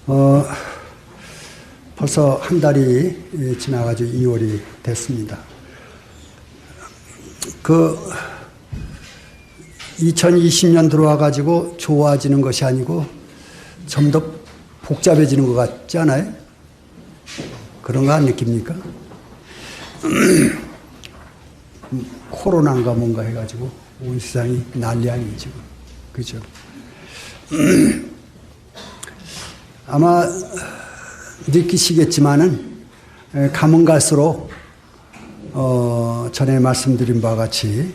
어, 벌써 한 달이 지나가지고 2월이 됐습니다. 2020년 들어와가지고 좋아지는 것이 아니고 좀 더 복잡해지는 것 같지 않아요? 그런 거 안 느낍니까? 코로나인가 뭔가 해가지고 온 세상이 난리 아니에요, 지금. 그죠? 아마 느끼시겠지만은 가면 갈수록 전에 말씀드린 바와 같이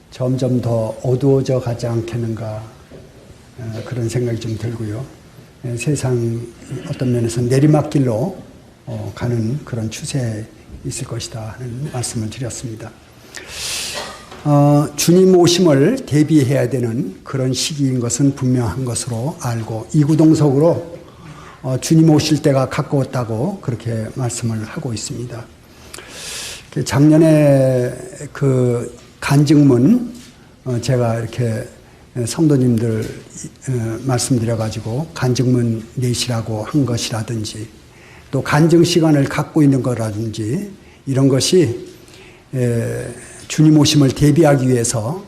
점점 더 어두워져 가지 않겠는가 그런 생각이 좀 들고요. 세상 어떤 면에서 내리막길로 가는 그런 추세에 있을 것이다 하는 말씀을 드렸습니다. 주님 오심을 대비해야 되는 그런 시기인 것은 분명한 것으로 알고 이구동성으로 주님 오실 때가 가까웠다고 그렇게 말씀을 하고 있습니다. 작년에 그 간증문 제가 이렇게 성도님들 말씀드려가지고 간증문 내시라고 한 것이라든지 또 간증 시간을 갖고 있는 거라든지 이런 것이 주님 오심을 대비하기 위해서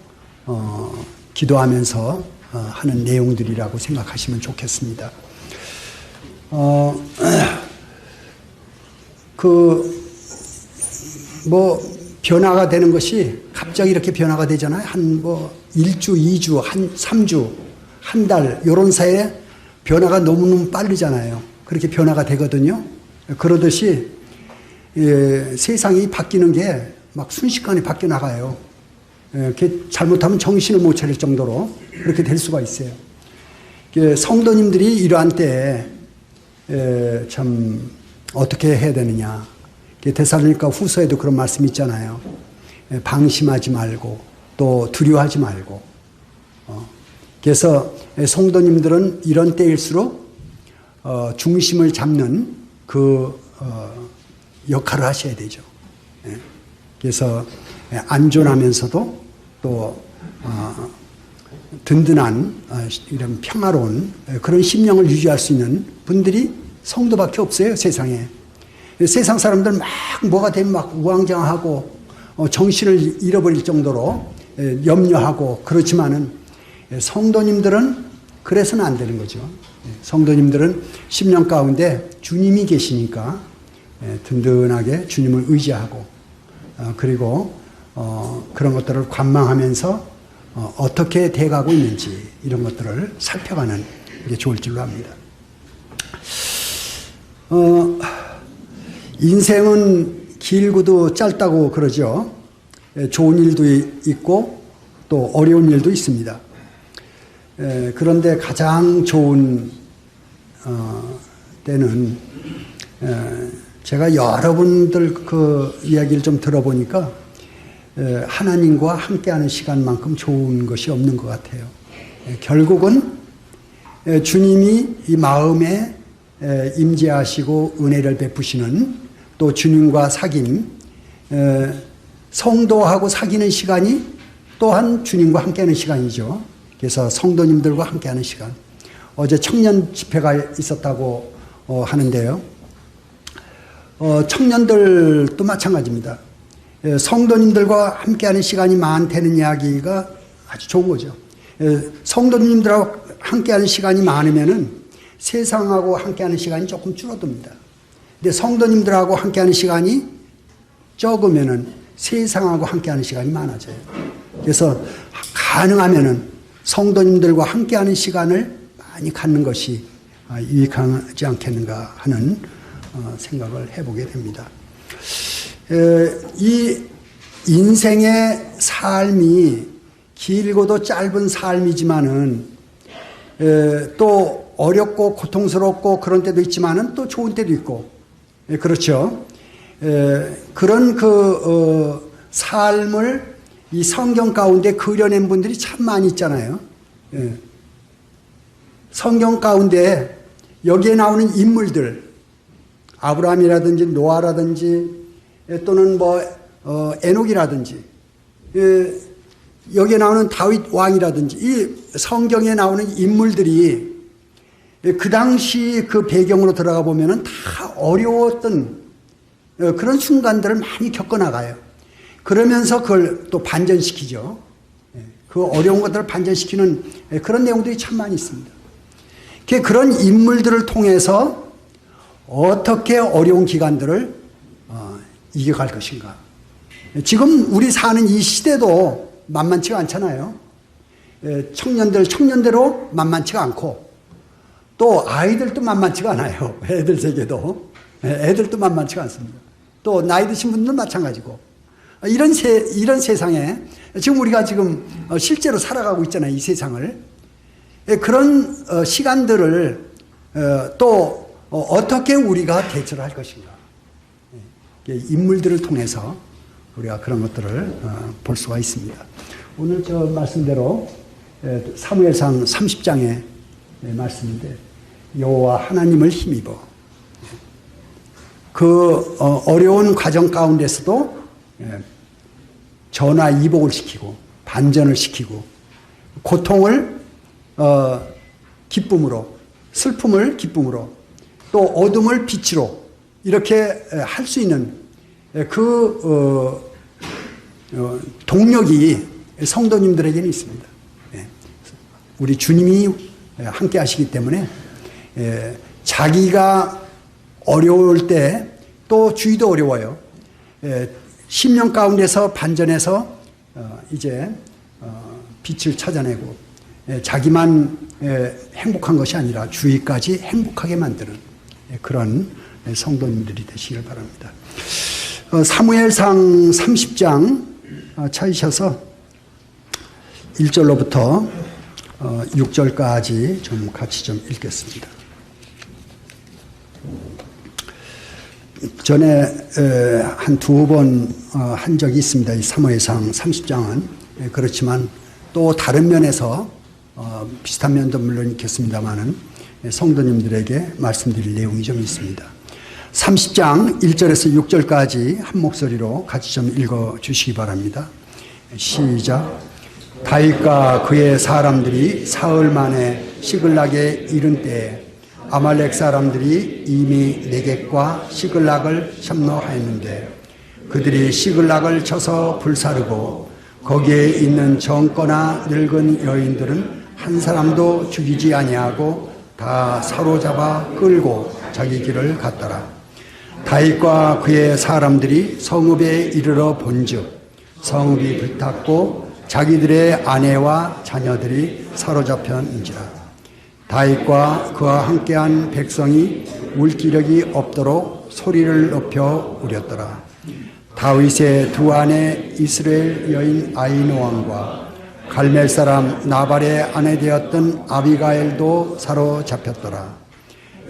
기도하면서 하는 내용들이라고 생각하시면 좋겠습니다. 변화가 되는 것이 갑자기 이렇게 변화가 되잖아요. 한 1주, 2주, 한 3주, 한 달, 요런 사이에 변화가 너무너무 빠르잖아요. 그렇게 변화가 되거든요. 그러듯이, 세상이 바뀌는 게 막 순식간에 바뀌어 나가요. 잘못하면 정신을 못 차릴 정도로 그렇게 될 수가 있어요. 성도님들이 이러한 때에, 참, 어떻게 해야 되느냐. 데살로니가 후서에도 그런 말씀이 있잖아요. 방심하지 말고 또 두려워하지 말고. 그래서 성도님들은 이런 때일수록 중심을 잡는 그 역할을 하셔야 되죠. 그래서 안전하면서도 또 든든한 이런 평화로운 그런 심령을 유지할 수 있는 분들이 성도밖에 없어요, 세상에. 세상 사람들 막 뭐가 되면 막 우왕좌왕하고 정신을 잃어버릴 정도로 염려하고 그렇지만은 성도님들은 그래서는 안 되는 거죠. 성도님들은 심령 가운데 주님이 계시니까 든든하게 주님을 의지하고 그리고 그런 것들을 관망하면서 어떻게 돼가고 있는지 이런 것들을 살펴가는 게 좋을 줄로 압니다. 인생은 길고도 짧다고 그러죠. 좋은 일도 있고 또 어려운 일도 있습니다. 그런데 가장 좋은 때는 제가 여러분들 그 이야기를 좀 들어보니까 하나님과 함께하는 시간만큼 좋은 것이 없는 것 같아요. 결국은 주님이 이 마음에 임재하시고 은혜를 베푸시는 또 주님과 사귐, 성도하고 사귀는 시간이 또한 주님과 함께하는 시간이죠. 그래서 성도님들과 함께하는 시간. 어제 청년 집회가 있었다고 하는데요. 청년들도 마찬가지입니다. 성도님들과 함께하는 시간이 많다는 이야기가 아주 좋은 거죠. 성도님들하고 함께하는 시간이 많으면은 세상하고 함께하는 시간이 조금 줄어듭니다. 근데 성도님들하고 함께하는 시간이 적으면은 세상하고 함께하는 시간이 많아져요. 그래서 가능하면은 성도님들과 함께하는 시간을 많이 갖는 것이 유익하지 않겠는가 하는 생각을 해보게 됩니다. 이 인생의 삶이 길고도 짧은 삶이지만은 또 어렵고 고통스럽고 그런 때도 있지만은 또 좋은 때도 있고 그렇죠. 그런 삶을 이 성경 가운데 그려낸 분들이 참 많이 있잖아요. 성경 가운데 여기에 나오는 인물들 아브라함이라든지 노아라든지 또는 에녹이라든지 여기에 나오는 다윗 왕이라든지 이 성경에 나오는 인물들이 그 당시 그 배경으로 들어가 보면은 다 어려웠던 그런 순간들을 많이 겪어나가요. 그러면서 그걸 또 반전시키죠. 그 어려운 것들을 반전시키는 그런 내용들이 참 많이 있습니다. 그런 인물들을 통해서 어떻게 어려운 기간들을 이겨갈 것인가. 지금 우리 사는 이 시대도 만만치가 않잖아요. 청년대로 만만치가 않고 또 아이들도 만만치가 않아요. 애들 세계도. 애들도 만만치가 않습니다. 또 나이 드신 분들은 마찬가지고. 이런 세상에 지금 우리가 지금 실제로 살아가고 있잖아요. 이 세상을. 그런 시간들을 또 어떻게 우리가 대처를 할 것인가. 인물들을 통해서 우리가 그런 것들을 볼 수가 있습니다. 오늘 저 말씀대로 사무엘상 30장의 말씀인데 여호와 하나님을 힘입어 그 어려운 과정 가운데서도 전화 이복을 시키고 반전을 시키고 고통을 기쁨으로 슬픔을 기쁨으로 또 어둠을 빛으로 이렇게 할 수 있는 그 동력이 성도님들에게는 있습니다. 우리 주님이 함께 하시기 때문에 자기가 어려울 때 또 주위도 어려워요. 10년 가운데서 반전해서 이제 빛을 찾아내고 자기만 행복한 것이 아니라 주위까지 행복하게 만드는 그런 성도님들이 되시길 바랍니다. 사무엘상 30장 찾으셔서 1절로부터 6절까지 좀 같이 좀 읽겠습니다. 전에 한 두 번 한 적이 있습니다. 이 사무엘상 30장은. 그렇지만 또 다른 면에서 비슷한 면도 물론 있겠습니다만은 성도님들에게 말씀드릴 내용이 좀 있습니다. 30장 1절에서 6절까지 한 목소리로 같이 좀 읽어 주시기 바랍니다. 시작. 다윗과 그의 사람들이 사흘 만에 시글락에 이른 때에 아말렉 사람들이 이미 네겝과 시글락을 점노하였는데 그들이 시글락을 쳐서 불사르고 거기에 있는 젊거나 늙은 여인들은 한 사람도 죽이지 아니하고 다 사로잡아 끌고 자기 길을 갔더라. 다윗과 그의 사람들이 성읍에 이르러 본즉 성읍이 불탔고 자기들의 아내와 자녀들이 사로잡혔는지라. 다윗과 그와 함께한 백성이 울기력이 없도록 소리를 높여 울렸더라. 다윗의 두 아내 이스라엘 여인 아히노암과 갈멜 사람 나발의 아내 되었던 아비가일도 사로잡혔더라.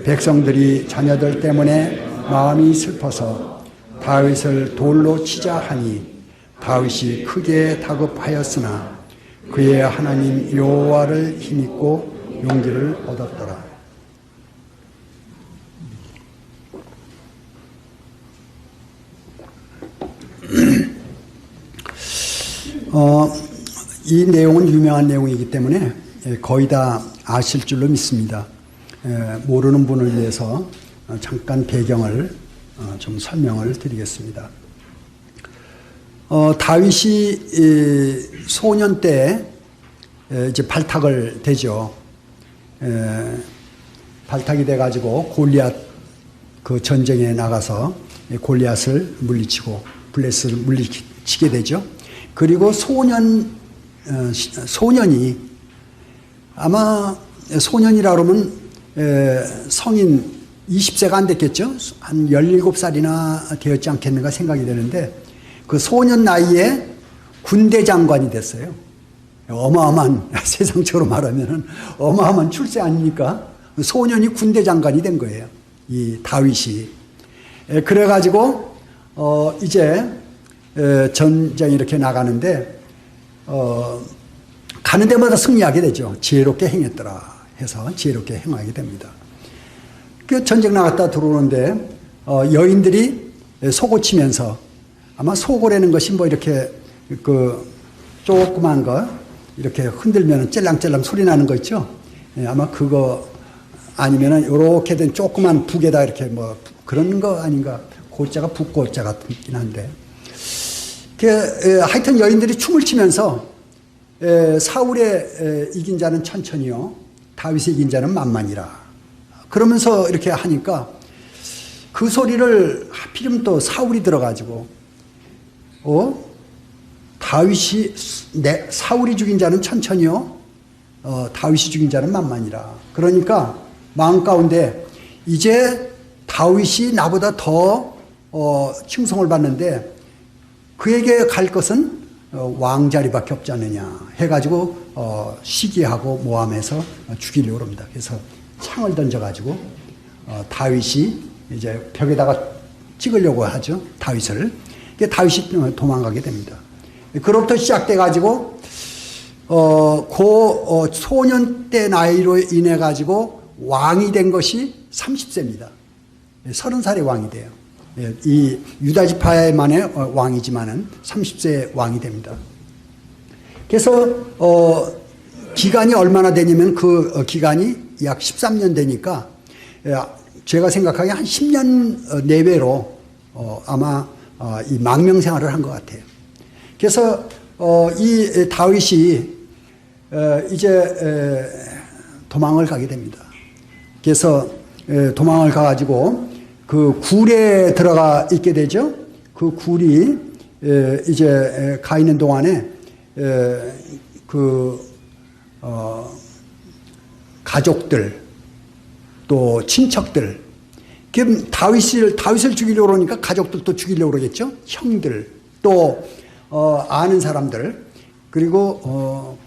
백성들이 자녀들 때문에 마음이 슬퍼서 다윗을 돌로 치자 하니 다윗이 크게 다급하였으나 그의 하나님 여호와를 힘입고 용기를 얻었더라. 이 내용은 유명한 내용이기 때문에 거의 다 아실 줄로 믿습니다. 모르는 분을 위해서 잠깐 배경을 좀 설명을 드리겠습니다. 다윗이 소년 때 이제 발탁을 되죠. 발탁이 돼가지고 골리앗 그 전쟁에 나가서 골리앗을 물리치고 블레셋을 물리치게 되죠. 그리고 소년이 아마 소년이라 그러면 성인 20세가 안 됐겠죠. 한 17살이나 되었지 않겠는가 생각이 되는데 그 소년 나이에 군대 장관이 됐어요. 어마어마한 세상적으로 말하면은 어마어마한 출세 아닙니까? 소년이 군대 장관이 된 거예요. 이 다윗이. 그래가지고 이제 전쟁 이렇게 나가는데 가는 데마다 승리하게 되죠. 지혜롭게 행했더라 해서 지혜롭게 행하게 됩니다. 그 전쟁 나갔다 들어오는데 여인들이 속옷치면서 아마 속옷이라는 것이 뭐 이렇게 그 조그만 거 이렇게 흔들면 찔랑찔랑 소리 나는 거 있죠. 아마 그거 아니면은 요렇게 된 조그만 북에다 이렇게 뭐 그런 거 아닌가. 고자가 북고자 같긴 한데. 하여튼 여인들이 춤을 추면서 사울의 이긴 자는 천천히요, 다윗의 이긴 자는 만만이라. 그러면서 이렇게 하니까 그 소리를 하필이면 또 사울이 들어가지고 사울이 죽인 자는 천천히요, 다윗이 죽인 자는 만만이라. 그러니까 마음 가운데 이제 다윗이 나보다 더 칭송을 받는데 그에게 갈 것은 왕자리밖에 없지 않느냐 해가지고 시기하고 모함해서 죽이려고 합니다. 그래서 창을 던져가지고 다윗이 이제 벽에다가 찍으려고 하죠. 다윗을. 다윗이 도망가게 됩니다. 그로부터 시작돼가지고 소년 때 나이로 인해 가지고 왕이 된 것이 30세입니다. 30살의 왕이 돼요. 이 유다 지파만의 왕이지만은 30세 왕이 됩니다. 그래서 기간이 얼마나 되냐면 그 기간이 약 13년 되니까 제가 생각하기에 한 10년 내외로 아마 이 망명 생활을 한 것 같아요. 그래서 이 다윗이 이제 도망을 가게 됩니다. 그래서 도망을 가가지고 그 굴에 들어가 있게 되죠. 그 굴이 이제 가 있는 동안에 가족들 또 친척들, 다윗을 죽이려고 그러니까 가족들도 죽이려고 그러겠죠. 형들 또 아는 사람들, 그리고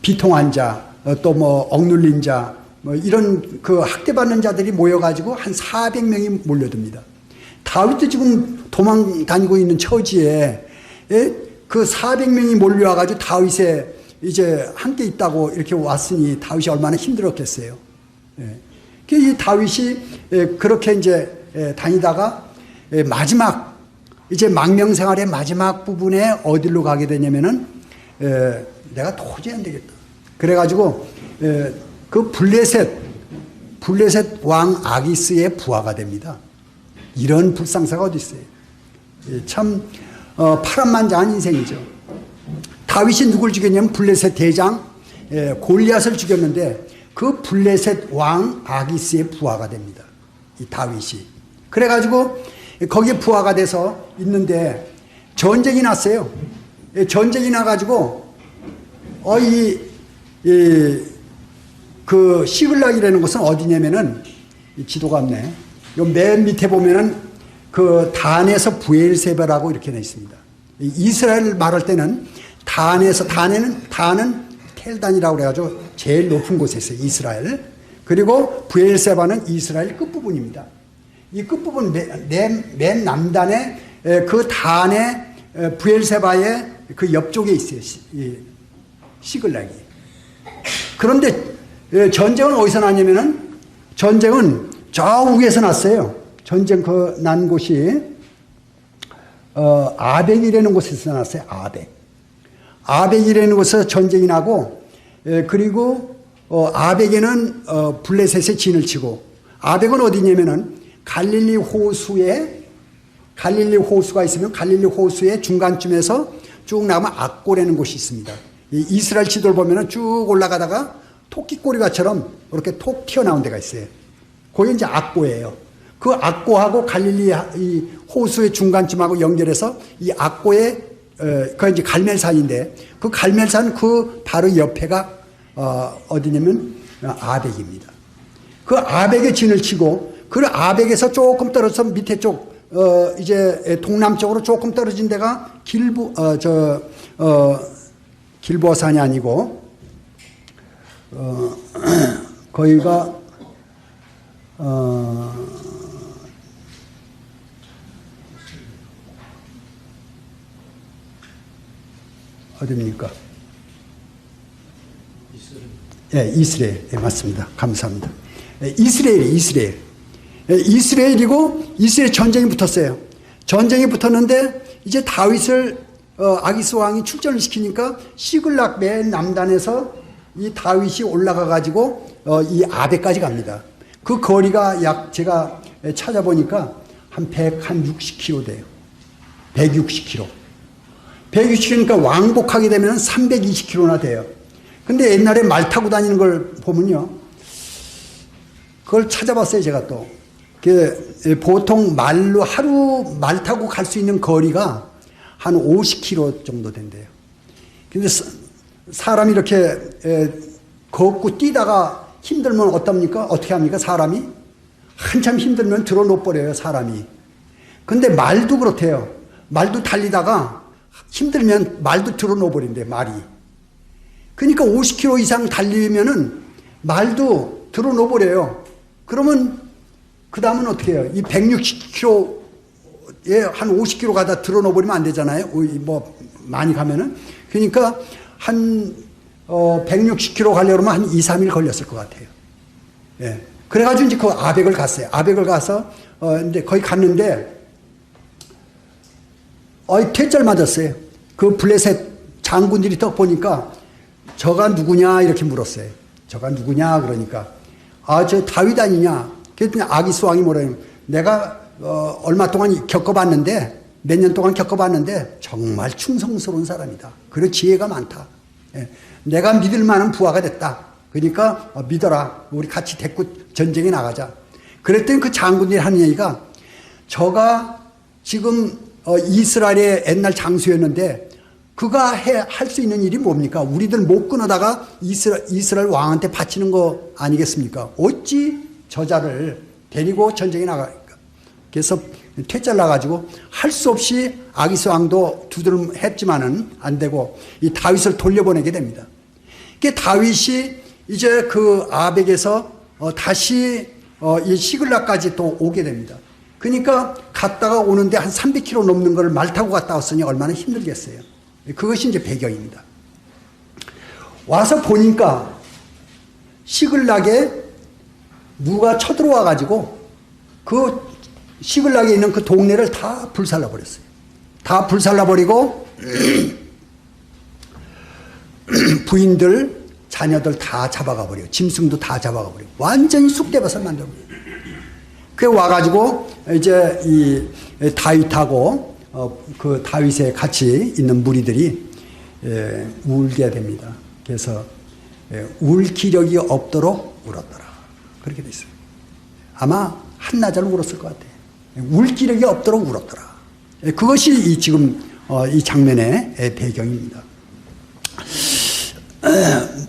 비통한 자, 또 뭐 억눌린 자, 뭐 이런 그 학대받는 자들이 모여가지고 한 400명이 몰려듭니다. 다윗도 지금 도망 다니고 있는 처지에 그 400명이 몰려와가지고 다윗에 이제 함께 있다고 이렇게 왔으니 다윗이 얼마나 힘들었겠어요. 이 다윗이 그렇게 이제 다니다가 마지막 이제 망명 생활의 마지막 부분에 어디로 가게 되냐면은 내가 도저히 안 되겠다. 그래가지고 그 블레셋 왕 아기스의 부하가 됩니다. 이런 불상사가 어디 있어요? 참 파란만장한 인생이죠. 다윗이 누굴 죽였냐면 블레셋 대장 골리앗을 죽였는데 그 블레셋 왕 아기스의 부하가 됩니다. 이 다윗이. 그래가지고 거기에 부하가 돼서 있는데 전쟁이 났어요. 전쟁이 나가지고 그 시글락이라는 곳은 어디냐면은 지도가 없네. 요 맨 밑에 보면은 그 단에서 부엘세바라고 이렇게 돼 있습니다. 이스라엘 말할 때는 단은 텔단이라고 그래가지고 제일 높은 곳에 있어요. 이스라엘. 그리고 부엘세바는 이스라엘 끝부분입니다. 이 끝부분 맨 남단에 그 단의 부엘세바의 그 옆쪽에 있어요. 시글락이. 그런데 전쟁은 어디서 났냐면은 전쟁은 저 위에서 났어요. 전쟁 난 곳이 아벡이라는 곳에서 났어요. 아벡이라는 곳에서 전쟁이 나고 그리고 아벡에는 블레셋의 진을 치고, 아벡은 어디냐면은 갈릴리 호수가 있으면 갈릴리 호수의 중간쯤에서 쭉 나가면 악고라는 곳이 있습니다. 이스라엘 지도를 보면은 쭉 올라가다가 토끼꼬리가처럼 이렇게 톡 튀어나온 데가 있어요. 거기 이제 악고예요. 그 악고하고 갈릴리 이 호수의 중간쯤하고 연결해서 이 악고의 그 이제 갈멜산인데, 그 갈멜산 그 바로 옆에가 어디냐면 아벡입니다. 그 아벡의 진을 치고, 그 아벡에서 조금 떨어져서 밑에 쪽 이제 동남쪽으로 조금 떨어진 데가 길보아산이 아니고 거기가 어디입니까? 이스라엘. 맞습니다. 감사합니다. 이스라엘이고 이스라엘 전쟁이 붙었어요. 전쟁이 붙었는데 이제 다윗을 아기스 왕이 출전을 시키니까 시글락 맨 남단에서 이 다윗이 올라가 가지고 이 아베까지 갑니다. 그 거리가 약 제가 찾아보니까 한 160km 돼요. 160km. 160km니까 왕복하게 되면 320km나 돼요. 근데 옛날에 말 타고 다니는 걸 보면요. 그걸 찾아봤어요, 제가 또. 보통 말로 하루 말 타고 갈 수 있는 거리가 한 50km 정도 된대요. 근데 사람이 이렇게 걷고 뛰다가 힘들면 어떻게 합니까? 사람이? 한참 힘들면 들어 놓버려요, 사람이. 근데 말도 그렇대요. 말도 달리다가 힘들면 말도 들어 놓버린대, 말이. 그러니까 50km 이상 달리면은 말도 들어 놓버려요. 그러면 그 다음은 어떻게 해요? 이 160km에 한 50km 가다 들어 놓버리면 안 되잖아요. 뭐 많이 가면은. 그러니까 한 160km 가려면 한 2, 3일 걸렸을 것 같아요. 예. 그래가지고 이제 그 아벡을 갔어요. 아벡을 가서 이제 거기 갔는데 퇴짜 맞았어요. 그 블레셋 장군들이 딱 보니까 저가 누구냐 이렇게 물었어요. 저가 누구냐 그러니까 저 다윗 아니냐. 그랬더니 아기스 왕이 뭐래요. 내가 얼마 동안 겪어봤는데 몇 년 동안 겪어봤는데 정말 충성스러운 사람이다. 그리고 지혜가 많다. 예. 내가 믿을 만한 부하가 됐다. 그러니까 믿어라. 우리 같이 데리고 전쟁에 나가자. 그랬더니 그 장군들이 하는 얘기가 저가 지금 이스라엘의 옛날 장수였는데 그가 할 수 있는 일이 뭡니까? 우리들 못 끊어다가 이스라엘 왕한테 바치는 거 아니겠습니까? 어찌 저자를 데리고 전쟁에 나갈까? 그래서 퇴짜를 나가지고 할 수 없이 아기스 왕도 두드름했지만은 안 되고 이 다윗을 돌려보내게 됩니다. 그 다윗이 이제 그 아벡에서 다시 이 시글락까지 또 오게 됩니다. 그러니까 갔다가 오는데 한 300km 넘는 걸 말 타고 갔다 왔으니 얼마나 힘들겠어요. 그것이 이제 배경입니다. 와서 보니까 시글락에 누가 쳐들어와 가지고 그 시글락에 있는 그 동네를 다 불살라 버렸어요. 다 불살라 버리고 부인들, 자녀들 다 잡아가 버려요. 짐승도 다 잡아가 버려요. 완전히 쑥대밭을 만들어 버려요. 그래 와가지고 이제 이 다윗하고 그 다윗에 같이 있는 무리들이 울게 됩니다. 그래서 울 기력이 없도록 울었더라. 그렇게 돼 있어요. 아마 한나절 울었을 것 같아요. 울 기력이 없도록 울었더라. 그것이 지금 이 장면의 배경입니다.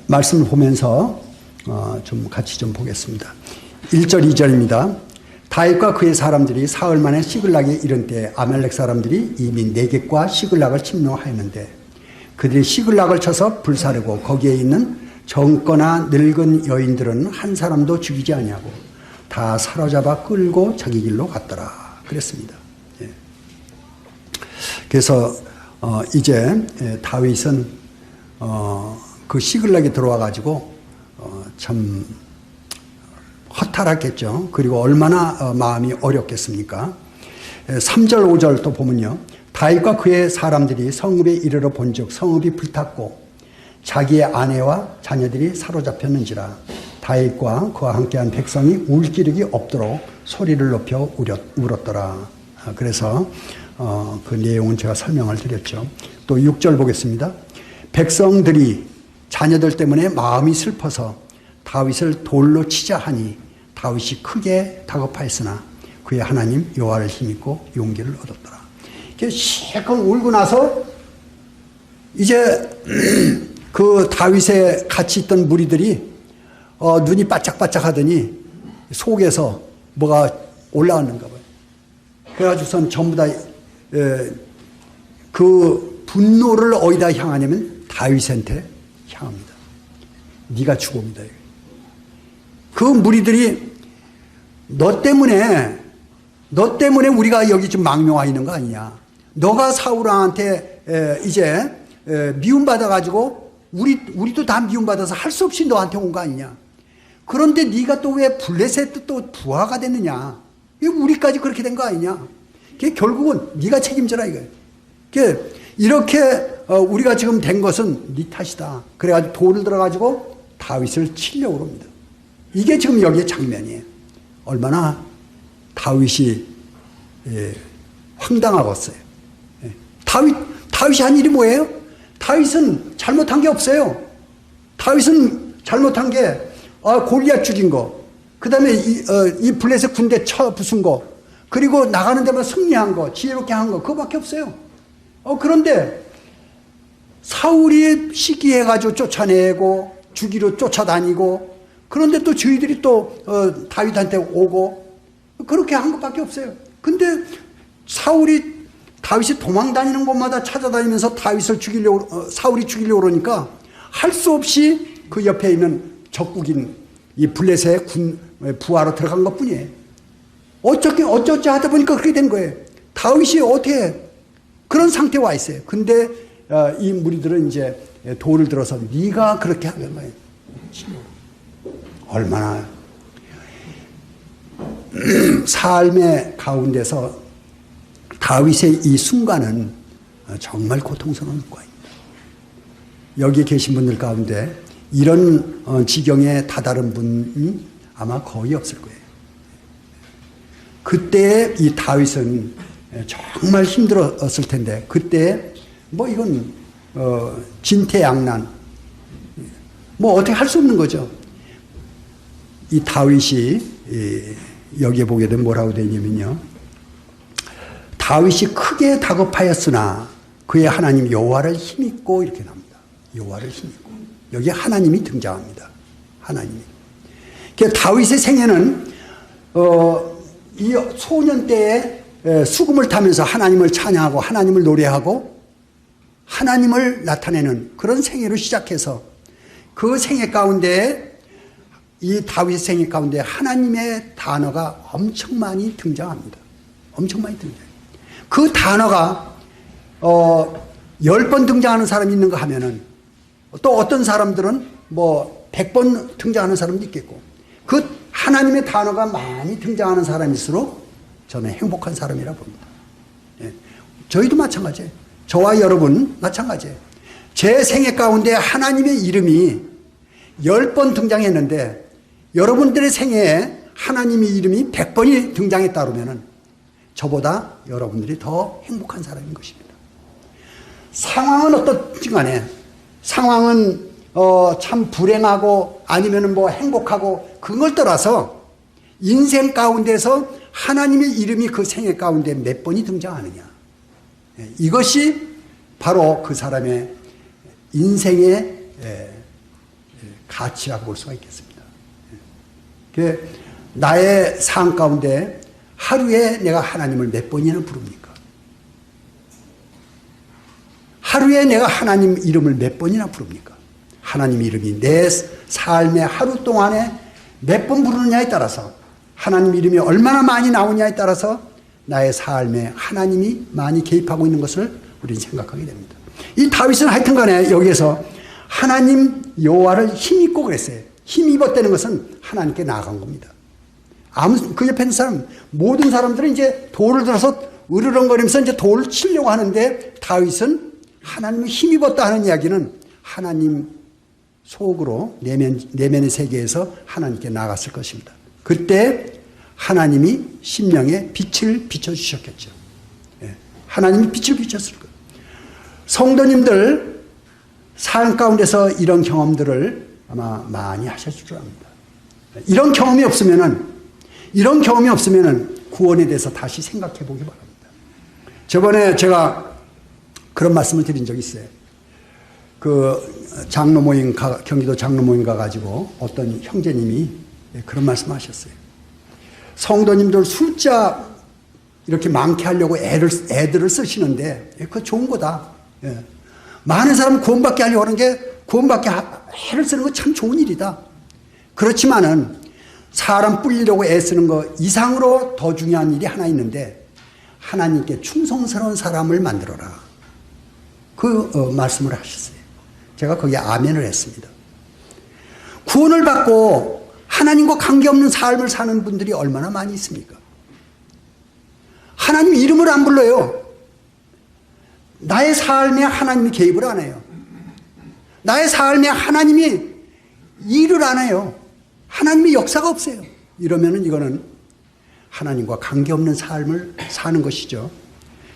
말씀을 보면서 좀 같이 좀 보겠습니다. 1절, 2절입니다. 다윗과 그의 사람들이 사흘 만에 시글락에 이른 때 아말렉 사람들이 이미 네겝과 시글락을 침노하였는데 그들이 시글락을 쳐서 불사르고 거기에 있는 젊거나 늙은 여인들은 한 사람도 죽이지 아니하고 다 사로잡아 끌고 자기 길로 갔더라. 그랬습니다. 예. 그래서 이제 다윗은 그 시글락에 들어와 가지고 참 허탈했겠죠. 그리고 얼마나 마음이 어렵겠습니까? 3절 5절 또 보면요. 다윗과 그의 사람들이 성읍에 이르러 본즉 성읍이 불탔고 자기의 아내와 자녀들이 사로잡혔는지라 다윗과 그와 함께한 백성이 울 기력이 없도록 소리를 높여 울었더라. 그래서 그 내용은 제가 설명을 드렸죠. 또 6절 보겠습니다. 백성들이 자녀들 때문에 마음이 슬퍼서 다윗을 돌로 치자 하니 다윗이 크게 다급하였으나 그의 하나님 여호와를 힘입고 용기를 얻었더라. 이렇게 실컷 울고 나서 이제 그 다윗에 같이 있던 무리들이 눈이 바짝바짝 하더니 속에서 뭐가 올라왔는가 봐요. 그래가지고선 전부 다 그 분노를 어디다 향하냐면 다윗한테 향합니다. 네가 죽음이다. 그 무리들이 너 때문에 우리가 여기 좀 망명와 있는 거 아니냐. 너가 사울왕한테 이제 미움받아가지고 우리도 다 미움받아서 할 수 없이 너한테 온 거 아니냐. 그런데 네가 또 왜 블레셋도 또 부하가 됐느냐. 우리까지 그렇게 된 거 아니냐. 결국은 네가 책임져라 이거예요. 이렇게 우리가 지금 된 것은 네 탓이다. 그래가지고 돌을 들어가지고 다윗을 치려고 합니다. 이게 지금 여기의 장면이에요. 얼마나 다윗이 황당하겠어요. 다윗이 한 일이 뭐예요? 다윗은 잘못한 게 없어요. 다윗은 잘못한 게 골리앗 죽인 거, 그 다음에 이 블레셋 군대 쳐 부순 거, 그리고 나가는 데만 승리한 거, 지혜롭게 한 거, 그거밖에 없어요. 그런데 사울이 시기해가지고 쫓아내고 죽이러 쫓아다니고, 그런데 또 저희들이 또 다윗한테 오고 그렇게 한 것밖에 없어요. 근데 다윗이 도망 다니는 곳마다 찾아다니면서 사울이 죽이려고 그러니까 할 수 없이 그 옆에 있는 적국인 이 블레셋의 부하로 들어간 것 뿐이에요. 어쩌지 하다 보니까 그렇게 된 거예요. 다윗이 어떻게 그런 상태에 와 있어요. 근데 이 무리들은 이제 돌을 들어서 네가 그렇게 하면 거예요. 얼마나 삶의 가운데서 다윗의 이 순간은 정말 고통스러운 순간입니다. 여기 계신 분들 가운데 이런 지경에 다다른 분이 아마 거의 없을 거예요. 그때 이 다윗은 정말 힘들었을 텐데, 그때 뭐 이건 진퇴양난, 뭐 어떻게 할 수 없는 거죠. 이 다윗이 여기에 보게 되면 뭐라고 되냐면요, 다윗이 크게 다급하였으나 그의 하나님 여호와를 힘입고, 이렇게 나옵니다. 여호와를 힘입고. 여기에 하나님이 등장합니다. 하나님이. 그러니까 다윗의 생애는 이 소년 때에 수금을 타면서 하나님을 찬양하고 하나님을 노래하고 하나님을 나타내는 그런 생애로 시작해서, 그 생애 가운데, 이 다윗의 생애 가운데 하나님의 단어가 엄청 많이 등장합니다. 엄청 많이 등장해요. 그 단어가 10번 등장하는 사람이 있는가 하면은, 또 어떤 사람들은 뭐 100번 등장하는 사람도 있겠고, 그 하나님의 단어가 많이 등장하는 사람일수록 저는 행복한 사람이라 봅니다. 예. 저희도 마찬가지예요. 저와 여러분 마찬가지예요. 제 생애 가운데 하나님의 이름이 10번 등장했는데, 여러분들의 생애에 하나님의 이름이 100번이 등장했다 그러면은 저보다 여러분들이 더 행복한 사람인 것입니다. 상황은 어떻든 간에, 상황은 참 불행하고 아니면은 뭐 행복하고, 그걸 떠나서 인생 가운데서 하나님의 이름이 그 생애 가운데 몇 번이 등장하느냐, 이것이 바로 그 사람의 인생의 가치라고 볼 수가 있겠습니다. 나의 삶 가운데 하루에 내가 하나님을 몇 번이나 부릅니까? 하루에 내가 하나님 이름을 몇 번이나 부릅니까? 하나님 이름이 내 삶의 하루 동안에 몇 번 부르느냐에 따라서, 하나님 이름이 얼마나 많이 나오냐에 따라서 나의 삶에 하나님이 많이 개입하고 있는 것을 우리는 생각하게 됩니다. 이 다윗은 하여튼 간에 여기에서 하나님 여호와를 힘입고 그랬어요. 힘입었다는 것은 하나님께 나아간 겁니다. 그 옆에 있는 사람, 모든 사람들은 이제 돌을 들어서 으르렁거리면서 이제 돌을 치려고 하는데, 다윗은 하나님을 힘입었다 하는 이야기는 하나님 속으로 내면의 세계에서 하나님께 나갔을 것입니다. 그때 하나님이 심령에 빛을 비춰주셨겠죠. 하나님이 빛을 비췄을 거예요. 성도님들 삶 가운데서 이런 경험들을 아마 많이 하셨을 줄 압니다. 이런 경험이 없으면은 구원에 대해서 다시 생각해 보기 바랍니다. 저번에 제가 그런 말씀을 드린 적이 있어요. 그 장로 모임, 경기도 장로 모임 가가지고 어떤 형제님이 그런 말씀 하셨어요. 성도님들 숫자 이렇게 많게 하려고 애들을 쓰시는데, 그거 좋은 거다. 많은 사람을 구원받게 하려고 하는 게, 구원받게 애를 쓰는 거 참 좋은 일이다. 그렇지만은 사람 뿔리려고 애쓰는 거 이상으로 더 중요한 일이 하나 있는데, 하나님께 충성스러운 사람을 만들어라. 그 말씀을 하셨어요. 제가 거기에 아멘을 했습니다. 구원을 받고 하나님과 관계없는 삶을 사는 분들이 얼마나 많이 있습니까? 하나님 이름을 안 불러요. 나의 삶에 하나님이 개입을 안 해요. 나의 삶에 하나님이 일을 안 해요. 하나님의 역사가 없어요. 이러면은 이거는 하나님과 관계없는 삶을 사는 것이죠.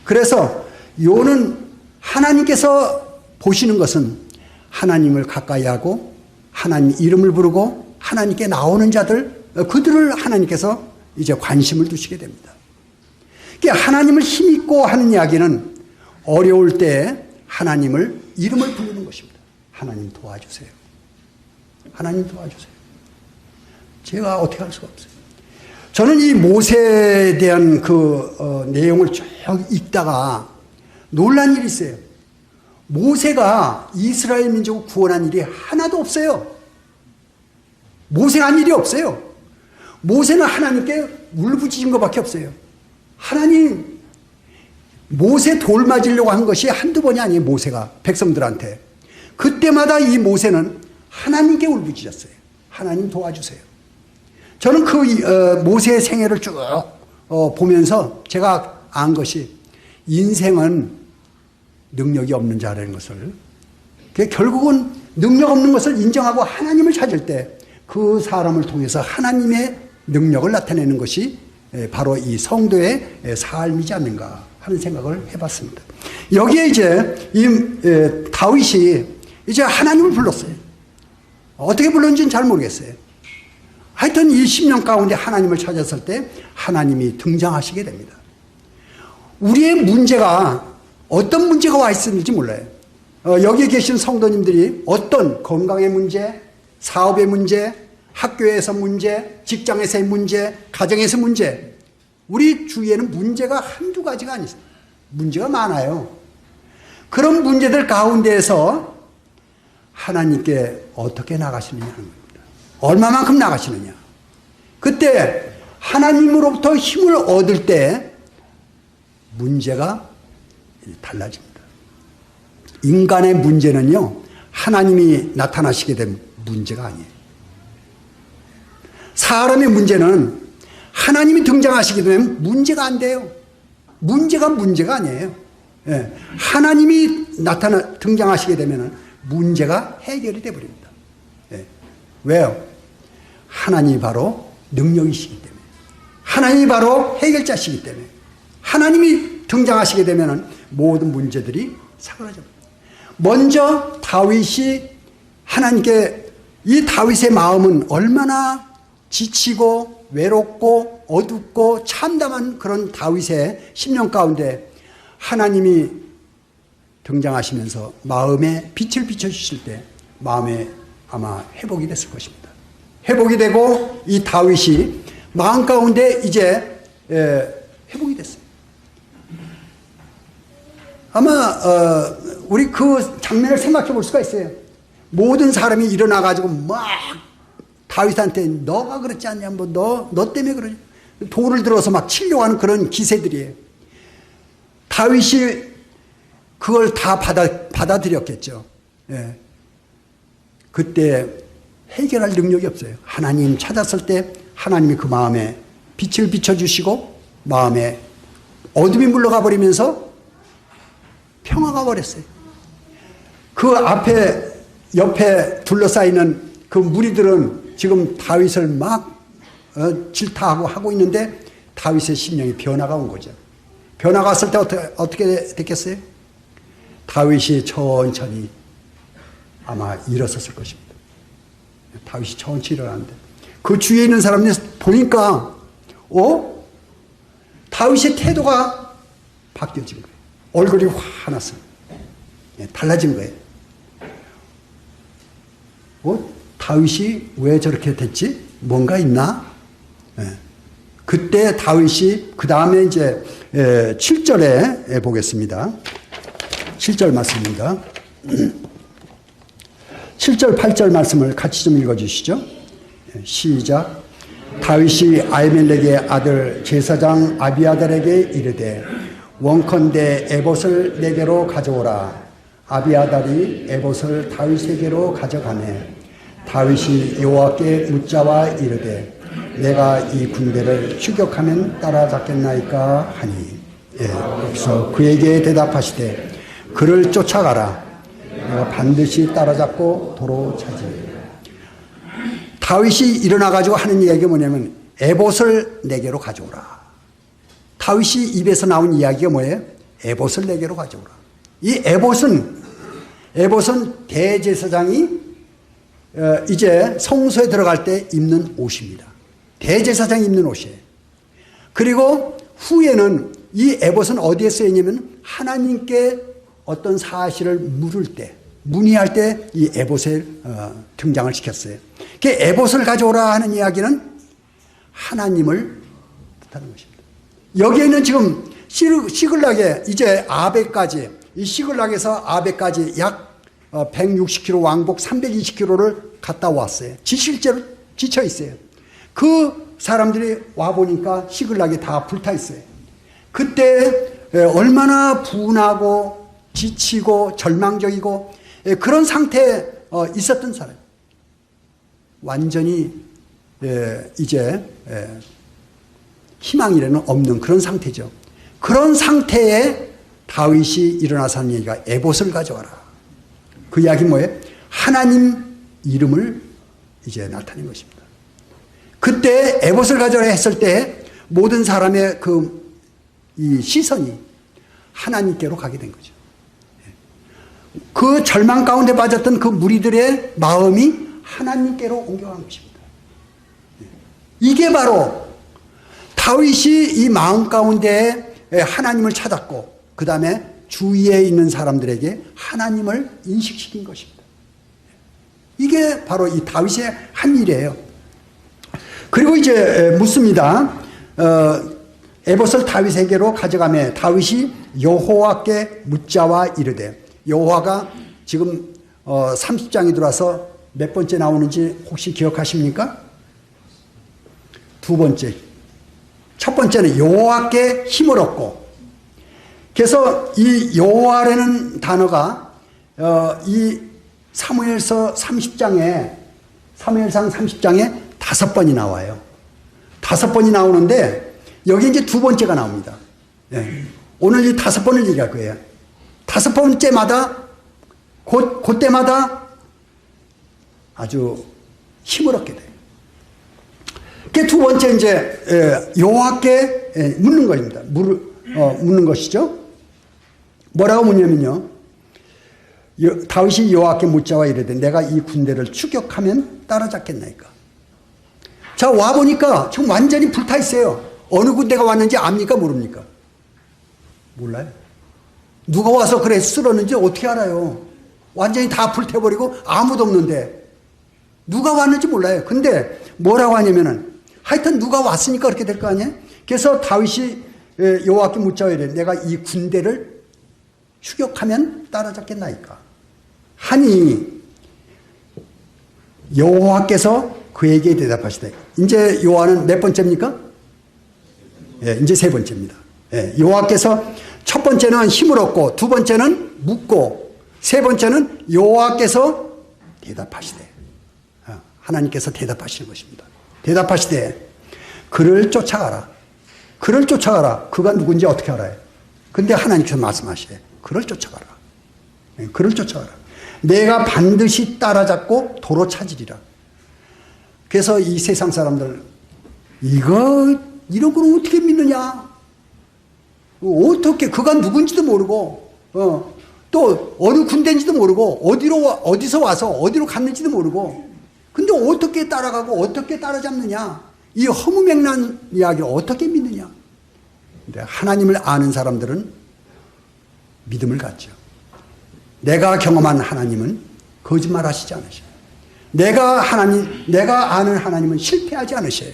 그래서 요는 하나님께서 보시는 것은 하나님을 가까이 하고 하나님 이름을 부르고 하나님께 나오는 자들, 그들을 하나님께서 이제 관심을 두시게 됩니다. 그러니까 하나님을 힘입고 하는 이야기는 어려울 때 하나님을 이름을 부르는 것입니다. 하나님 도와주세요. 하나님 도와주세요. 제가 어떻게 할 수가 없어요. 저는 이 모세에 대한 그 내용을 쭉 읽다가 놀란 일이 있어요. 모세가 이스라엘 민족을 구원한 일이 하나도 없어요. 모세가 한 일이 없어요. 모세는 하나님께 울부짖은 것밖에 없어요. 하나님, 모세 돌 맞으려고 한 것이 한두 번이 아니에요. 모세가 백성들한테. 그때마다 이 모세는 하나님께 울부짖었어요. 하나님 도와주세요. 저는 그 모세의 생애를 쭉 보면서 제가 안 것이 인생은 능력이 없는 자라는 것을, 결국은 능력 없는 것을 인정하고 하나님을 찾을 때 그 사람을 통해서 하나님의 능력을 나타내는 것이 바로 이 성도의 삶이지 않는가 하는 생각을 해봤습니다. 여기에 이제 이 다윗이 이제 하나님을 불렀어요. 어떻게 불렀는지는 잘 모르겠어요. 하여튼 이 10년 가운데 하나님을 찾았을 때 하나님이 등장하시게 됩니다. 우리의 문제가 어떤 문제가 와 있는지 몰라요. 여기에 계신 성도님들이 어떤 건강의 문제, 사업의 문제, 학교에서 문제, 직장에서의 문제, 가정에서 문제, 우리 주위에는 문제가 한두 가지가 아니죠. 문제가 많아요. 그런 문제들 가운데에서 하나님께 어떻게 나가시느냐 하는 겁니다. 얼마만큼 나가시느냐. 그때 하나님으로부터 힘을 얻을 때 문제가 달라집니다. 인간의 문제는요, 하나님이 나타나시게 된 문제가 아니에요. 사람의 문제는 하나님이 등장하시게 되면 문제가 안 돼요. 문제가 아니에요. 예. 하나님이 등장하시게 되면 문제가 해결이 되어버립니다. 예. 왜요? 하나님이 바로 능력이시기 때문에, 하나님이 바로 해결자시기 때문에, 하나님이 등장하시게 되면 모든 문제들이 사그라집니다. 먼저 다윗이 하나님께, 이 다윗의 마음은 얼마나 지치고 외롭고 어둡고 참담한 그런 다윗의 10년 가운데 하나님이 등장하시면서 마음에 빛을 비춰주실 때 마음에 아마 회복이 됐을 것입니다. 회복이 되고 이 다윗이 마음 가운데 이제 회복이 됐어요. 아마 우리 그 장면을 생각해 볼 수가 있어요. 모든 사람이 일어나가지고 막 다윗한테 너가 그렇지 않냐, 뭐 너 때문에 그러냐, 돌을 들어서 막 치려고 하는 그런 기세들이에요. 다윗이 그걸 다 받아들였겠죠. 예. 그때 해결할 능력이 없어요. 하나님 찾았을 때 하나님이 그 마음에 빛을 비춰주시고 마음에 어둠이 물러가 버리면서 평화가 버렸어요. 그 옆에 둘러싸이는 그 무리들은 지금 다윗을 막 질타하고 하고 있는데 다윗의 심령이 변화가 온 거죠. 변화가 왔을 때 어떻게 됐겠어요? 다윗이 천천히 아마 일어섰을 것입니다. 다윗이 천천히 일어났는데 그 주위에 있는 사람들이 보니까 다윗의 태도가 바뀌어진 거예요. 얼굴이 화났어요. 달라진 거예요. 다윗이 왜 저렇게 됐지? 뭔가 있나? 그때 다윗이 그 다음에 이제 7절에 보겠습니다. 7절 말씀입니다. 7절 8절 말씀을 같이 좀 읽어주시죠. 시작. 다윗이 아히멜렉의 아들 제사장 아비아달에게 이르되 원컨대 에봇을 내게로 가져오라. 아비아달이 에봇을 다윗에게로 가져가매 다윗이 여호와께 묻자와 이르되 내가 이 군대를 추격하면 따라잡겠나이까 하니 여기서 그에게 대답하시되 그를 쫓아가라. 내가 반드시 따라잡고 도로 차지리라. 다윗이 일어나가지고 하는 이야기가 뭐냐면 에봇을 내게로 가져오라. 다윗이 입에서 나온 이야기가 뭐예요? 에봇을 내게로 가져오라. 이 에봇은 대제사장이 이제 성소에 들어갈 때 입는 옷입니다. 대제사장이 입는 옷이에요. 그리고 후에는 이 에봇은 어디에 쓰였냐면 하나님께 어떤 사실을 물을 때, 문의할 때 이 에봇에 등장을 시켰어요. 그 에봇을 가져오라 하는 이야기는 하나님을 뜻하는 것입니다. 여기에는 지금 시글락에 이제 아벡까지, 이 시글락에서 아벡까지 약 160km 왕복 320km를 갔다 왔어요. 실제로 지쳐 있어요. 그 사람들이 와 보니까 시글락이 다 불타 있어요. 그때 얼마나 분하고 지치고 절망적이고 그런 상태에 있었던 사람. 완전히 이제 희망이라는 없는 그런 상태죠. 그런 상태에 다윗이 일어나서 하는 얘기가 에봇을 가져와라. 그 이야기는 뭐예요? 하나님 이름을 이제 나타낸 것입니다. 그때 에봇을 가져라 했을 때 모든 사람의 이 시선이 하나님께로 가게 된 거죠. 그 절망 가운데 빠졌던 그 무리들의 마음이 하나님께로 옮겨간 것입니다. 이게 바로 다윗이 이 마음 가운데 하나님을 찾았고 그 다음에 주위에 있는 사람들에게 하나님을 인식시킨 것입니다. 이게 바로 이 다윗의 한 일이에요. 그리고 이제 묻습니다. 에봇을 다윗에게로 가져가매 다윗이 여호와께 묻자와 이르되, 여호와가 지금 30장에 들어와서 몇 번째 나오는지 혹시 기억하십니까? 두 번째. 첫 번째는 여호와께 힘을 얻고, 그래서 이 여호와라는 단어가 이 사무엘상 30장에 5번이 나와요. 5번이 나오는데 여기 이제 두 번째가 나옵니다. 네. 오늘 이 5번을 얘기할 거예요. 5번째마다 그때마다 아주 힘을 얻게 돼요. 그 두 번째 이제 여호와께 묻는 것입니다. 묻는 것이죠. 뭐라고 묻냐면요. 다윗이 여호와께 묻자와 이르되 내가 이 군대를 추격하면 따라잡겠나이까. 자, 와보니까 지금 완전히 불타 있어요. 어느 군대가 왔는지 압니까? 모릅니까? 몰라요. 누가 와서 그래 쓸었는지 어떻게 알아요? 완전히 다 불태워버리고 아무도 없는데 누가 왔는지 몰라요. 근데 뭐라고 하냐면은 하여튼 누가 왔으니까 그렇게 될 거 아니에요? 그래서 다윗이 여호와께 묻자와 이르되 내가 이 군대를 추격하면 따라잡겠나이까 하니 여호와께서 그에게 대답하시되, 이제 여호와는 몇 번째입니까? 예, 이제 세 번째입니다. 예, 여호와께서 첫 번째는 힘을 얻고, 두 번째는 묻고, 세 번째는 여호와께서 대답하시되, 하나님께서 대답하시는 것입니다. 대답하시되 그를 쫓아가라. 그를 쫓아가라. 그가 누군지 어떻게 알아요? 근데 하나님께서 말씀하시되 그를 쫓아가라. 예, 그를 쫓아가라. 내가 반드시 따라잡고 도로 찾으리라. 그래서 이 세상 사람들 이런 걸 어떻게 믿느냐? 어떻게 그가 누군지도 모르고 또 어느 군대인지도 모르고 어디서 와서 어디로 갔는지도 모르고 근데 어떻게 따라가고 어떻게 따라잡느냐? 이 허무맹랑한 이야기를 어떻게 믿느냐? 근데 하나님을 아는 사람들은 믿음을 갖죠. 내가 경험한 하나님은 거짓말하시지 않으셔요. 내가 아는 하나님은 실패하지 않으셔요.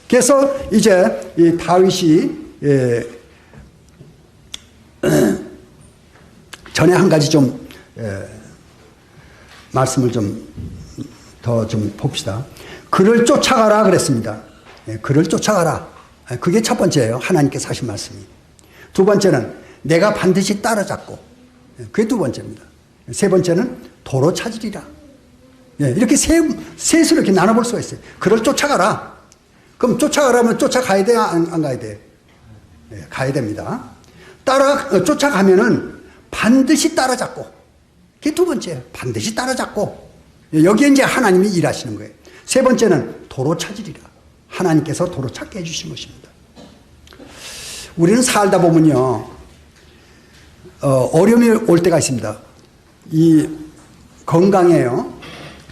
그래서 이제 이 다윗이 전에 한 가지 좀 말씀을 더 봅시다. 그를 쫓아가라 그랬습니다. 그를 쫓아가라. 그게 첫 번째예요. 하나님께서 하신 말씀이. 두 번째는 내가 반드시 따라잡고, 그게 두 번째입니다. 세 번째는 도로 찾으리라. 이렇게 셋으로 이렇게 나눠볼 수가 있어요. 그를 쫓아가라. 그럼 쫓아가라면 쫓아가야 돼요? 안 가야 돼요? 가야 됩니다. 쫓아가면은 반드시 따라잡고. 그게 두 번째예요. 반드시 따라잡고. 여기에 이제 하나님이 일하시는 거예요. 세 번째는 도로 찾으리라. 하나님께서 도로 찾게 해주신 것입니다. 우리는 살다 보면요, 어려움이 올 때가 있습니다. 이 건강에요,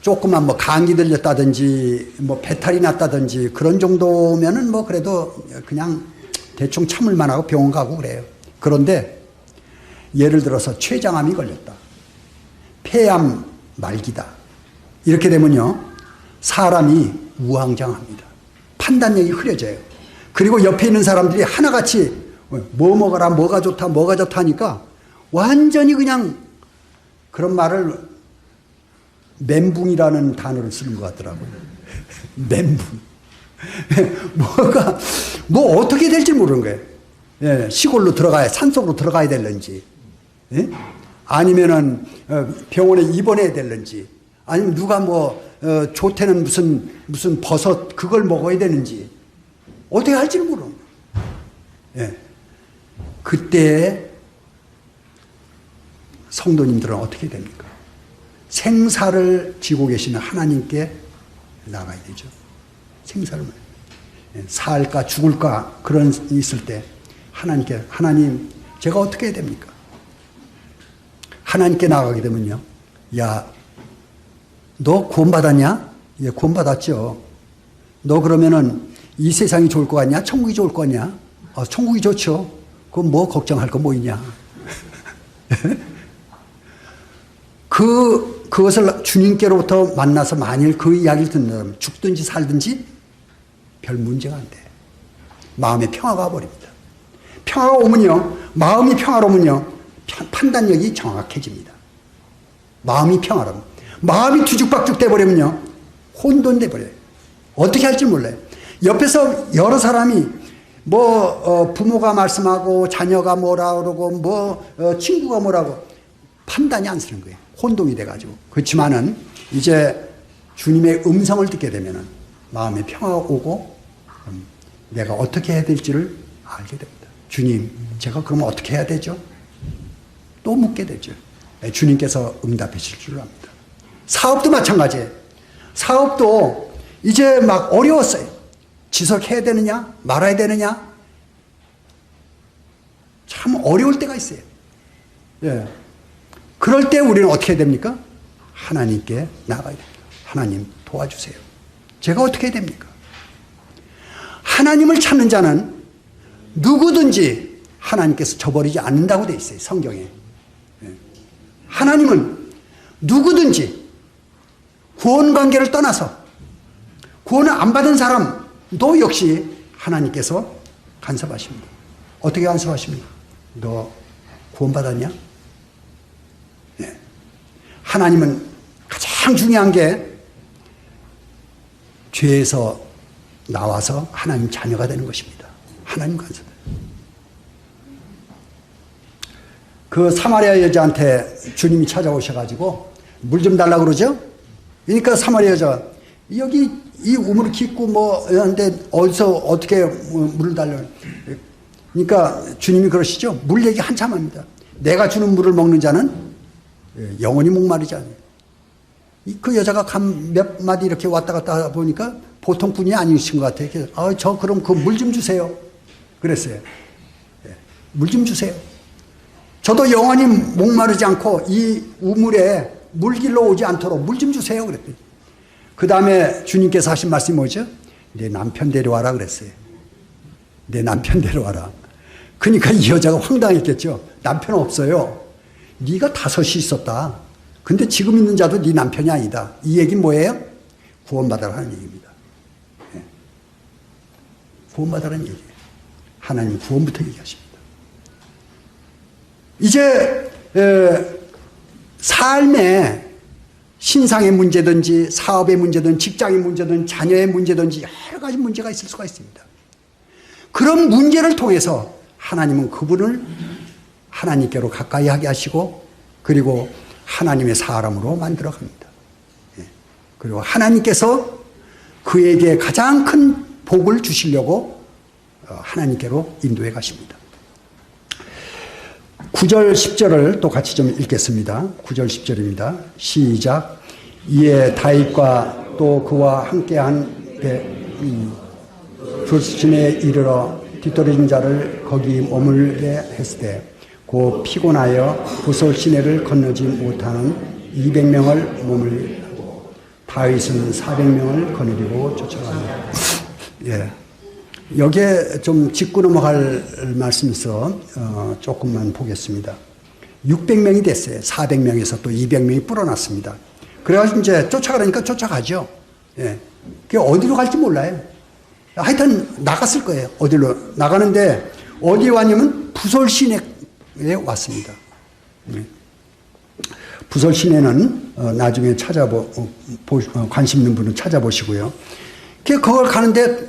조금만 뭐 감기 들렸다든지 뭐 배탈이 났다든지 그런 정도면은 뭐 그래도 그냥 대충 참을만 하고 병원 가고 그래요. 그런데 예를 들어서 췌장암이 걸렸다, 폐암 말기다, 이렇게 되면요 사람이 우왕좌왕합니다. 판단력이 흐려져요. 그리고 옆에 있는 사람들이 하나같이 뭐 먹어라, 뭐가 좋다, 뭐가 좋다 하니까 완전히 그냥 그런 말을 멘붕이라는 단어를 쓰는 것 같더라고요. 멘붕. 뭐 어떻게 될지 모르는 거예요. 예, 시골로 들어가야, 산속으로 들어가야 될는지, 예? 아니면은 병원에 입원해야 될는지, 아니면 누가 좋다는 무슨 버섯 그걸 먹어야 되는지, 어떻게 할지를 모르는 거예요. 예. 그때 성도님들은 어떻게 됩니까? 생사를 지고 계시는 하나님께 나가야 되죠. 생사를. 살까 죽을까 그런 있을 때 하나님께, 하나님 제가 어떻게 해야 됩니까? 하나님께 나가게 되면요, 야, 너 구원받았냐? 예, 구원받았죠. 너 그러면은 이 세상이 좋을 것 같냐? 천국이 좋을 것 같냐? 천국이 좋죠. 그럼 뭐 걱정할 거 뭐 있냐? 그것을 주님께로부터 만나서 만일 그 이야기를 듣는다면 죽든지 살든지 별 문제가 안 돼. 마음에 평화가 와버립니다. 평화가 오면요, 마음이 평화로우면요, 판단력이 정확해집니다. 마음이 평화로우면. 마음이 뒤죽박죽 돼버리면요, 혼돈돼 버려요. 어떻게 할지 몰라요. 옆에서 여러 사람이 부모가 말씀하고 자녀가 뭐라 그러고 친구가 뭐라고 판단이 안 서는 거예요. 혼동이 돼가지고. 그렇지만은 이제 주님의 음성을 듣게 되면은 마음에 평화가 오고 내가 어떻게 해야 될지를 알게 됩니다. 주님, 제가 그러면 어떻게 해야 되죠? 또 묻게 되죠. 주님께서 응답해 주실 줄 압니다. 사업도 마찬가지예요. 사업도 이제 막 어려웠어요. 지속해야 되느냐, 말아야 되느냐, 참 어려울 때가 있어요. 예. 그럴 때 우리는 어떻게 해야 됩니까? 하나님께 나가야 됩니다. 하나님 도와주세요. 제가 어떻게 해야 됩니까? 하나님을 찾는 자는 누구든지 하나님께서 저버리지 않는다고 되어 있어요, 성경에. 하나님은 누구든지 구원 관계를 떠나서 구원을 안 받은 사람도 역시 하나님께서 간섭하십니다. 어떻게 간섭하십니까? 너 구원 받았냐? 네. 하나님은 가장 중요한 게 죄에서 나와서 하나님 자녀가 되는 것입니다. 하나님 간섭. 그 사마리아 여자한테 주님이 찾아오셔가지고 물 좀 달라고 그러죠? 그러니까 사마리아 여자, 여기 이 우물을 깊고 하는데 어디서 어떻게 물을 달라. 그러니까 주님이 그러시죠? 물 얘기 한참 합니다. 내가 주는 물을 먹는 자는 영원히 목마르지 않아요. 그 여자가 몇 마디 이렇게 왔다 갔다 보니까 보통 분이 아니신 것 같아요. 저 그럼 그 물 좀 주세요. 그랬어요. 물 좀 주세요. 저도 영원히 목마르지 않고 이 우물에 물길로 오지 않도록 물 좀 주세요. 그랬더니 그 다음에 주님께서 하신 말씀이 뭐죠? 내 남편 데려와라 그랬어요. 내 남편 데려와라. 그러니까 이 여자가 황당했겠죠. 남편 없어요. 네가 5이 있었다. 근데 지금 있는 자도 네 남편이 아니다. 이 얘기는 뭐예요? 구원받아라는 얘기입니다. 구원받아라는 얘기예요. 하나님 구원부터 얘기하십니다. 이제 삶의 신상의 문제든지 사업의 문제든 직장의 문제든 자녀의 문제든지 여러 가지 문제가 있을 수가 있습니다. 그런 문제를 통해서 하나님은 그분을 하나님께로 가까이 하게 하시고 그리고 하나님의 사람으로 만들어 갑니다. 그리고 하나님께서 그에게 가장 큰 복을 주시려고 하나님께로 인도해 가십니다. 9절 10절을 또 같이 좀 읽겠습니다. 9절 10절입니다. 시작. 이에 다윗과 또 그와 함께한 불신에 이르러 뒤떨어진 자를 거기 머물게 했을 때 곧 피곤하여 부솔 시내를 건너지 못하는 200명을 머물고 다윗은 400명을 거느리고 쫓아갑니다. 예. 여기에 좀 짚고 넘어갈 말씀이 있어 조금만 보겠습니다. 600명이 됐어요. 400명에서 또 200명이 불어났습니다. 그래가지고 이제 쫓아가려니까 쫓아가죠. 예. 그게 어디로 갈지 몰라요. 하여튼 나갔을 거예요. 어디로. 나가는데 어디에 왔냐면 부솔 시내에 왔습니다. 예. 부솔 시내는 나중에 관심 있는 분은 찾아보시고요. 그걸 가는데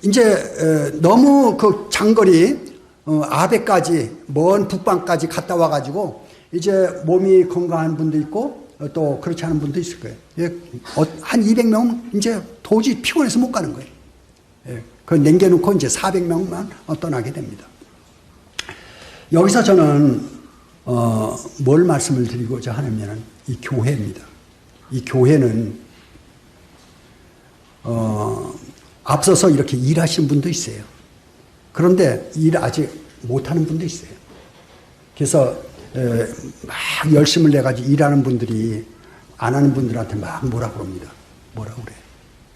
이제 너무 그 장거리 아베까지 먼 북방까지 갔다 와가지고 이제 몸이 건강한 분도 있고 또 그렇지 않은 분도 있을 거예요. 한 200명은 이제 도저히 피곤해서 못 가는 거예요. 그걸 남겨놓고 이제 400명만 떠나게 됩니다. 여기서 저는 뭘 말씀을 드리고자 하냐면 이 교회입니다. 이 교회는 앞서서 이렇게 일하시는 분도 있어요. 그런데 일 아직 못하는 분도 있어요. 그래서 막 열심을 내가지고 일하는 분들이 안 하는 분들한테 막 뭐라 그럽니다. 뭐라 그래.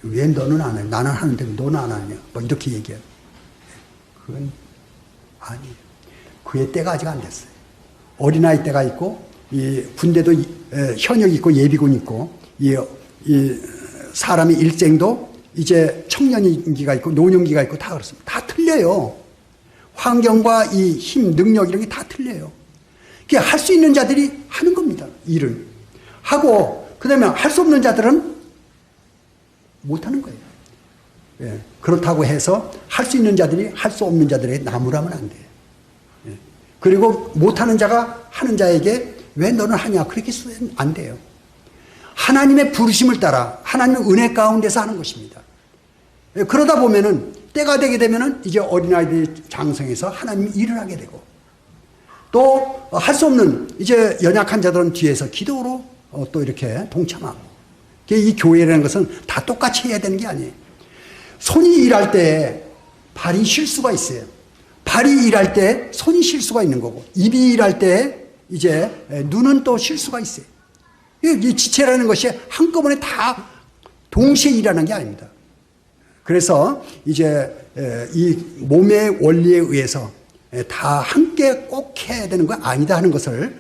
왜 너는 안 해? 나는 하는데 너는 안 하냐? 뭐 이렇게 얘기해요. 그건 아니에요. 그의 때가 아직 안 됐어요. 어린아이 때가 있고 이 군대도 현역 있고 예비군 있고 이 사람의 일생도 이제 청년기가 있고 노년기가 있고 다 그렇습니다. 다 틀려요. 환경과 이 힘, 능력 이런 게 다 틀려요. 할 수 있는 자들이 하는 겁니다. 일을. 하고 그다음에 할 수 없는 자들은 못하는 거예요. 예. 그렇다고 해서 할 수 있는 자들이 할 수 없는 자들에게 나무라면 안 돼요. 예. 그리고 못하는 자가 하는 자에게 왜 너는 하냐 그렇게 쓰면 안 돼요. 하나님의 부르심을 따라 하나님의 은혜 가운데서 하는 것입니다. 예. 그러다 보면은 때가 되게 되면은 이제 어린아이들이 장성해서 하나님 일을 하게 되고 또 할 수 없는 이제 연약한 자들은 뒤에서 기도로 또 이렇게 동참하고 이 교회라는 것은 다 똑같이 해야 되는 게 아니에요. 손이 일할 때 발이 쉴 수가 있어요. 발이 일할 때 손이 쉴 수가 있는 거고 입이 일할 때 이제 눈은 또 쉴 수가 있어요. 이 지체라는 것이 한꺼번에 다 동시에 일하는 게 아닙니다. 그래서 이제 이 몸의 원리에 의해서 다 함께 꼭 해야 되는 거 아니다 하는 것을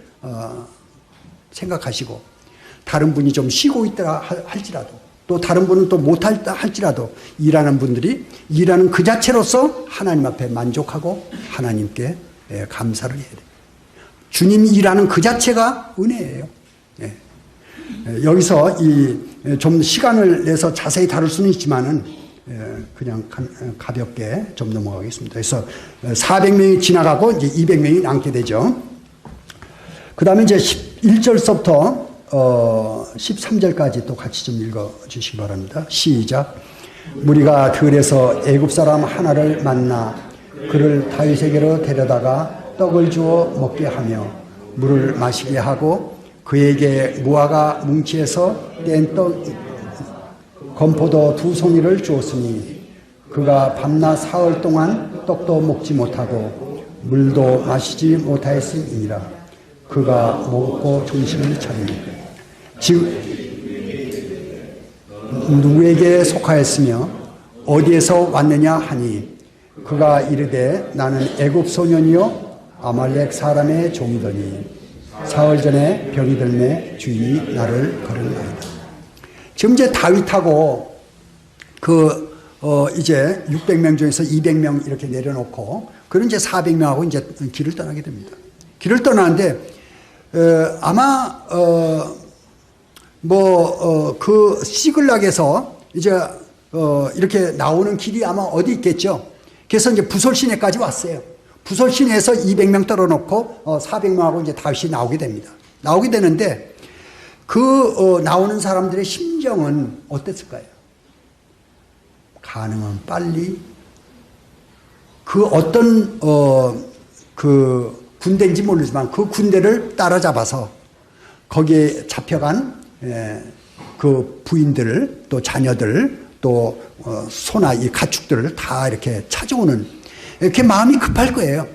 생각하시고 다른 분이 좀 쉬고 있더라 할지라도 또 다른 분은 또 못할 할지라도 일하는 분들이 일하는 그 자체로서 하나님 앞에 만족하고 하나님께 감사를 해야 돼요. 주님이 일하는 그 자체가 은혜예요. 여기서 좀 시간을 내서 자세히 다룰 수는 있지만은 그냥 가볍게 좀 넘어가겠습니다. 그래서 400명이 지나가고 이제 200명이 남게 되죠. 그 다음에 이제 1절서부터 13절까지 또 같이 좀 읽어 주시기 바랍니다. 시작. 무리가 들에서 애굽 사람 하나를 만나 그를 다윗에게로 데려다가 떡을 주어 먹게 하며 물을 마시게 하고 그에게 무화과 뭉치에서 뗀 떡 건포도 2송이를 주었으니 그가 밤낮 사흘 동안 떡도 먹지 못하고 물도 마시지 못하였음이니라. 그가 먹고 정신을 차리니 즉 누구에게 속하였으며 어디에서 왔느냐 하니 그가 이르되 나는 애굽 소년이요 아말렉 사람의 종이더니 사흘 전에 병이 들매 주인이 나를 거르나이다. 지금 이제 다윗하고 이제 600명 중에서 200명 이렇게 내려놓고 그런 이제 400명하고 이제 길을 떠나게 됩니다. 길을 떠나는데 아마 그 시글락에서 이제 이렇게 나오는 길이 아마 어디 있겠죠. 그래서 이제 부솔 시내까지 왔어요. 부솔 시내에서 200명 떨어놓고 400명하고 이제 다윗이 나오게 됩니다. 나오게 되는데 나오는 사람들의 심정은 어땠을까요? 가능한 빨리 그 어떤 그 군대인지 모르지만 그 군대를 따라잡아서 거기에 잡혀간 그 부인들 또 자녀들 또 소나 이 가축들을 다 이렇게 찾아오는 이렇게 마음이 급할 거예요.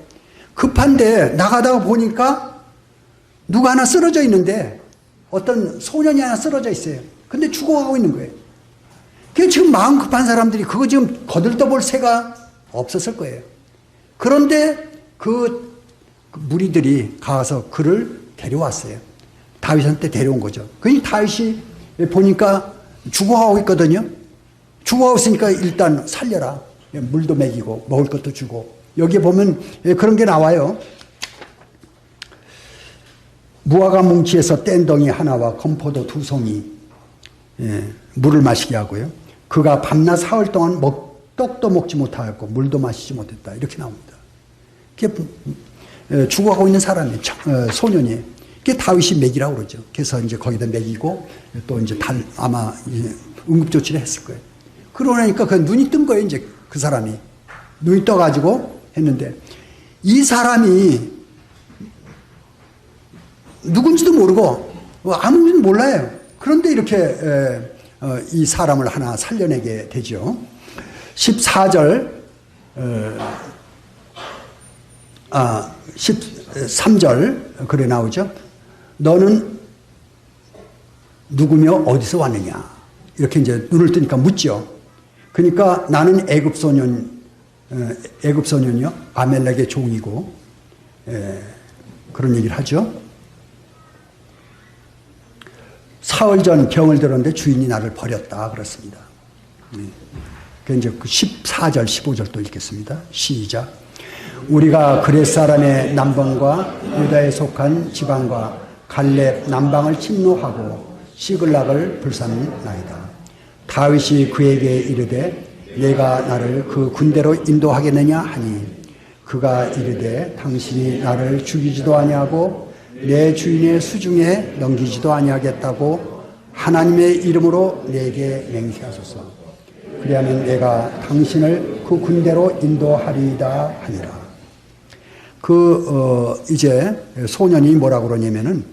급한데 나가다가 보니까 누가 하나 쓰러져 있는데 어떤 소년이 하나 쓰러져 있어요. 근데 죽어가고 있는 거예요. 그 지금 마음 급한 사람들이 그거 지금 거들떠볼 새가 없었을 거예요. 그런데 그 무리들이 가서 그를 데려왔어요. 다윗한테 데려온 거죠. 그러니 다윗이 보니까 죽어가고 있거든요. 죽어가고 있으니까 일단 살려라. 물도 먹이고 먹을 것도 주고. 여기에 보면 그런 게 나와요. 무화과 뭉치에서 뗀덩이 하나와 건포도 2송이 물을 마시게 하고요. 그가 밤낮 사흘 동안 떡도 먹지 못하였고 물도 마시지 못했다. 이렇게 나옵니다. 그게 죽어가고 있는 사람이 소년이. 그게 다윗이 먹이라고 그러죠. 그래서 이제 거기다 먹이고 또 이제 아마 응급조치를 했을 거예요. 그러니까 그 눈이 뜬 거예요. 이제 그 사람이 눈이 떠가지고 했는데 이 사람이 누군지도 모르고 아무지도 몰라요. 그런데 이렇게 이 사람을 하나 살려내게 되죠. 14절 13절 그래 나오죠. 너는 누구며 어디서 왔느냐 이렇게 이제 눈을 뜨니까 묻죠. 그러니까 나는 애굽 소년이요 아멜렉의 종이고 그런 얘기를 하죠. 사흘 전 병을 들었는데 주인이 나를 버렸다 그렇습니다. 그 이제 14절 15절 또 읽겠습니다. 시작. 우리가 그렛 사람의 남방과 유다에 속한 지방과 갈렙 남방을 침노하고 시글락을 불샀나이다. 다윗이 그에게 이르되 내가 나를 그 군대로 인도하겠느냐 하니 그가 이르되 당신이 나를 죽이지도 아니하고 내 주인의 수중에 넘기지도 아니하겠다고 하나님의 이름으로 내게 맹세하소서. 그리하면 내가 당신을 그 군대로 인도하리이다 하니라. 이제 소년이 뭐라고 그러냐면은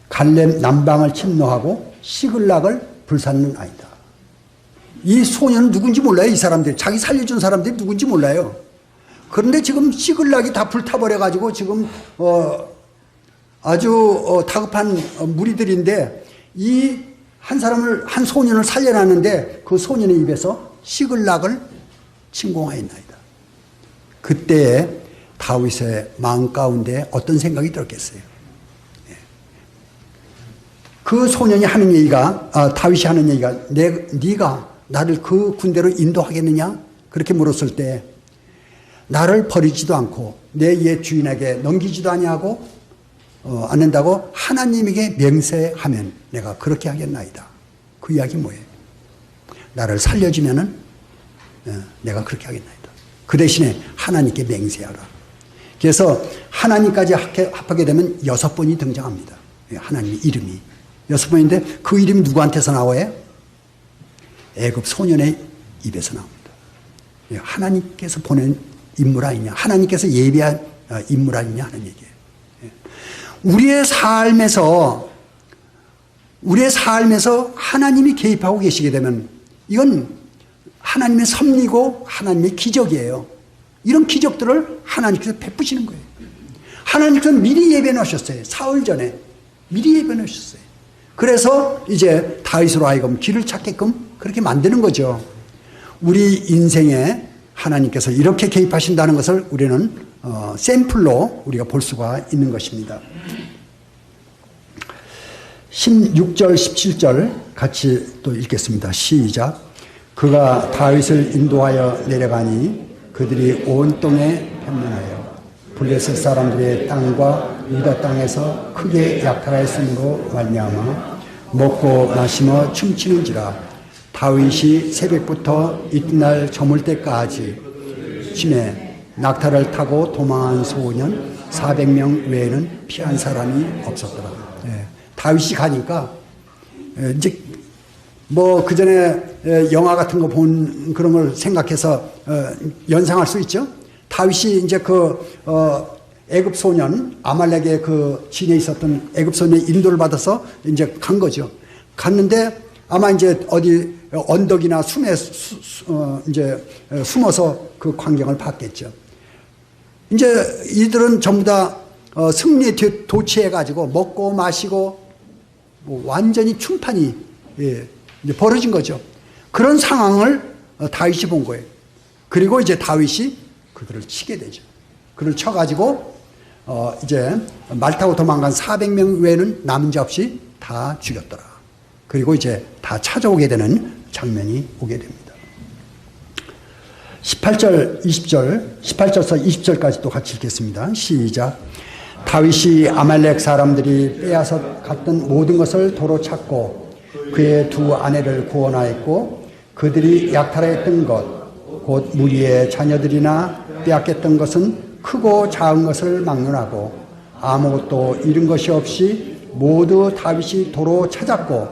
갈렙 남방을 침노하고 시글락을 불샀는 아이다. 이 소년은 누군지 몰라요. 이 사람들이 자기 살려준 사람들이 누군지 몰라요. 그런데 지금 시글락이 다 불타버려가지고 지금 아주 다급한 무리들인데 이 한 소년을 살려놨는데 그 소년의 입에서 시글락을 침공하였나이다. 그때에 다윗의 마음 가운데 어떤 생각이 들었겠어요? 그 소년이 하는 얘기가 다윗이 하는 얘기가 네가 나를 그 군대로 인도하겠느냐? 그렇게 물었을 때 나를 버리지도 않고 내 옛 주인에게 넘기지도 아니하고 않는다고 하나님에게 맹세하면 내가 그렇게 하겠나이다. 그 이야기 뭐예요? 나를 살려주면은 내가 그렇게 하겠나이다. 그 대신에 하나님께 맹세하라. 그래서 하나님까지 합하게 되면 6번이 등장합니다. 하나님의 이름이 6번인데 그 이름이 누구한테서 나와요? 애굽 소년의 입에서 나옵니다. 하나님께서 보낸 인물 아니냐, 하나님께서 예비한 인물 아니냐 하는 얘기예요. 우리의 삶에서 하나님이 개입하고 계시게 되면 이건 하나님의 섭리고 하나님의 기적이에요. 이런 기적들을 하나님께서 베푸시는 거예요. 하나님께서 미리 예배해 놓으셨어요. 사흘 전에 미리 예배해 놓으셨어요. 그래서 이제 다윗으로 하여금 길을 찾게끔 그렇게 만드는 거죠. 우리 인생에 하나님께서 이렇게 개입하신다는 것을 우리는 샘플로 우리가 볼 수가 있는 것입니다. 16절 17절 같이 또 읽겠습니다. 시작. 그가 다윗을 인도하여 내려가니 그들이 온 땅에 편면하여 블레셋 사람들의 땅과 유다 땅에서 크게 약탈하였으므로 말미암아 먹고 마시며 춤추는지라. 다윗이 새벽부터 이튿날 저물 때까지 심해 낙타를 타고 도망한 소년 400명 외에는 피한 사람이 없었더라. 다윗이 가니까 이제 뭐 그 전에 영화 같은 거 본 그런 걸 생각해서 연상할 수 있죠. 다윗이 이제 애굽 소년 아말렉의 그 진에 있었던 애굽 소년의 인도를 받아서 이제 간 거죠. 갔는데 아마 이제 어디 언덕이나 숨에 이제 숨어서 그 광경을 봤겠죠. 이제 이들은 전부 다 승리에 도취해 가지고 먹고 마시고 뭐 완전히 충판이 이제 벌어진 거죠. 그런 상황을 다윗이 본 거예요. 그리고 이제 다윗이 그들을 치게 되죠. 그를 쳐가지고 이제 말 타고 도망간 400명 외에는 남은 자 없이 다 죽였더라. 그리고 이제 다 찾아오게 되는 장면이 오게 됩니다. 18절, 20절, 18절에서 20절까지 또 같이 읽겠습니다. 시작. 다윗이 아말렉 사람들이 빼앗아 갔던 모든 것을 도로 찾고 그의 두 아내를 구원하였고 그들이 약탈했던 것 곧 무리의 자녀들이나 빼앗겼던 것은 크고 작은 것을 막론하고 아무것도 잃은 것이 없이 모두 다윗이 도로 찾았고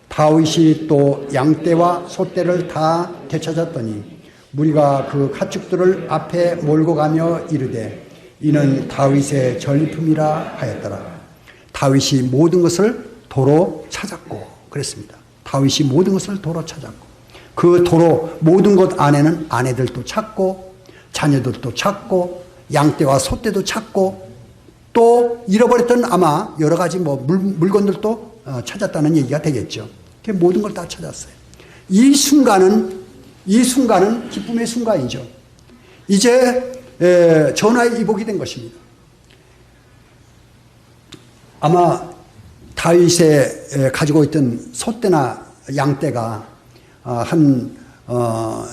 다윗이 또 양떼와 소떼를 다 되찾았더니 무리가 그 가축들을 앞에 몰고 가며 이르되 이는 다윗의 전리품이라 하였더라. 다윗이 모든 것을 도로 찾았고 그랬습니다. 다윗이 모든 것을 도로 찾았고 그 도로 모든 것 안에는 아내들도 찾고 자녀들도 찾고 양떼와 소떼도 찾고 또 잃어버렸던 아마 여러 가지 뭐 물건들도 찾았다는 얘기가 되겠죠. 모든 걸 다 찾았어요. 이 순간은 기쁨의 순간이죠. 이제 전화의 이복이 된 것입니다. 아마 다윗의 가지고 있던 소떼나 양떼가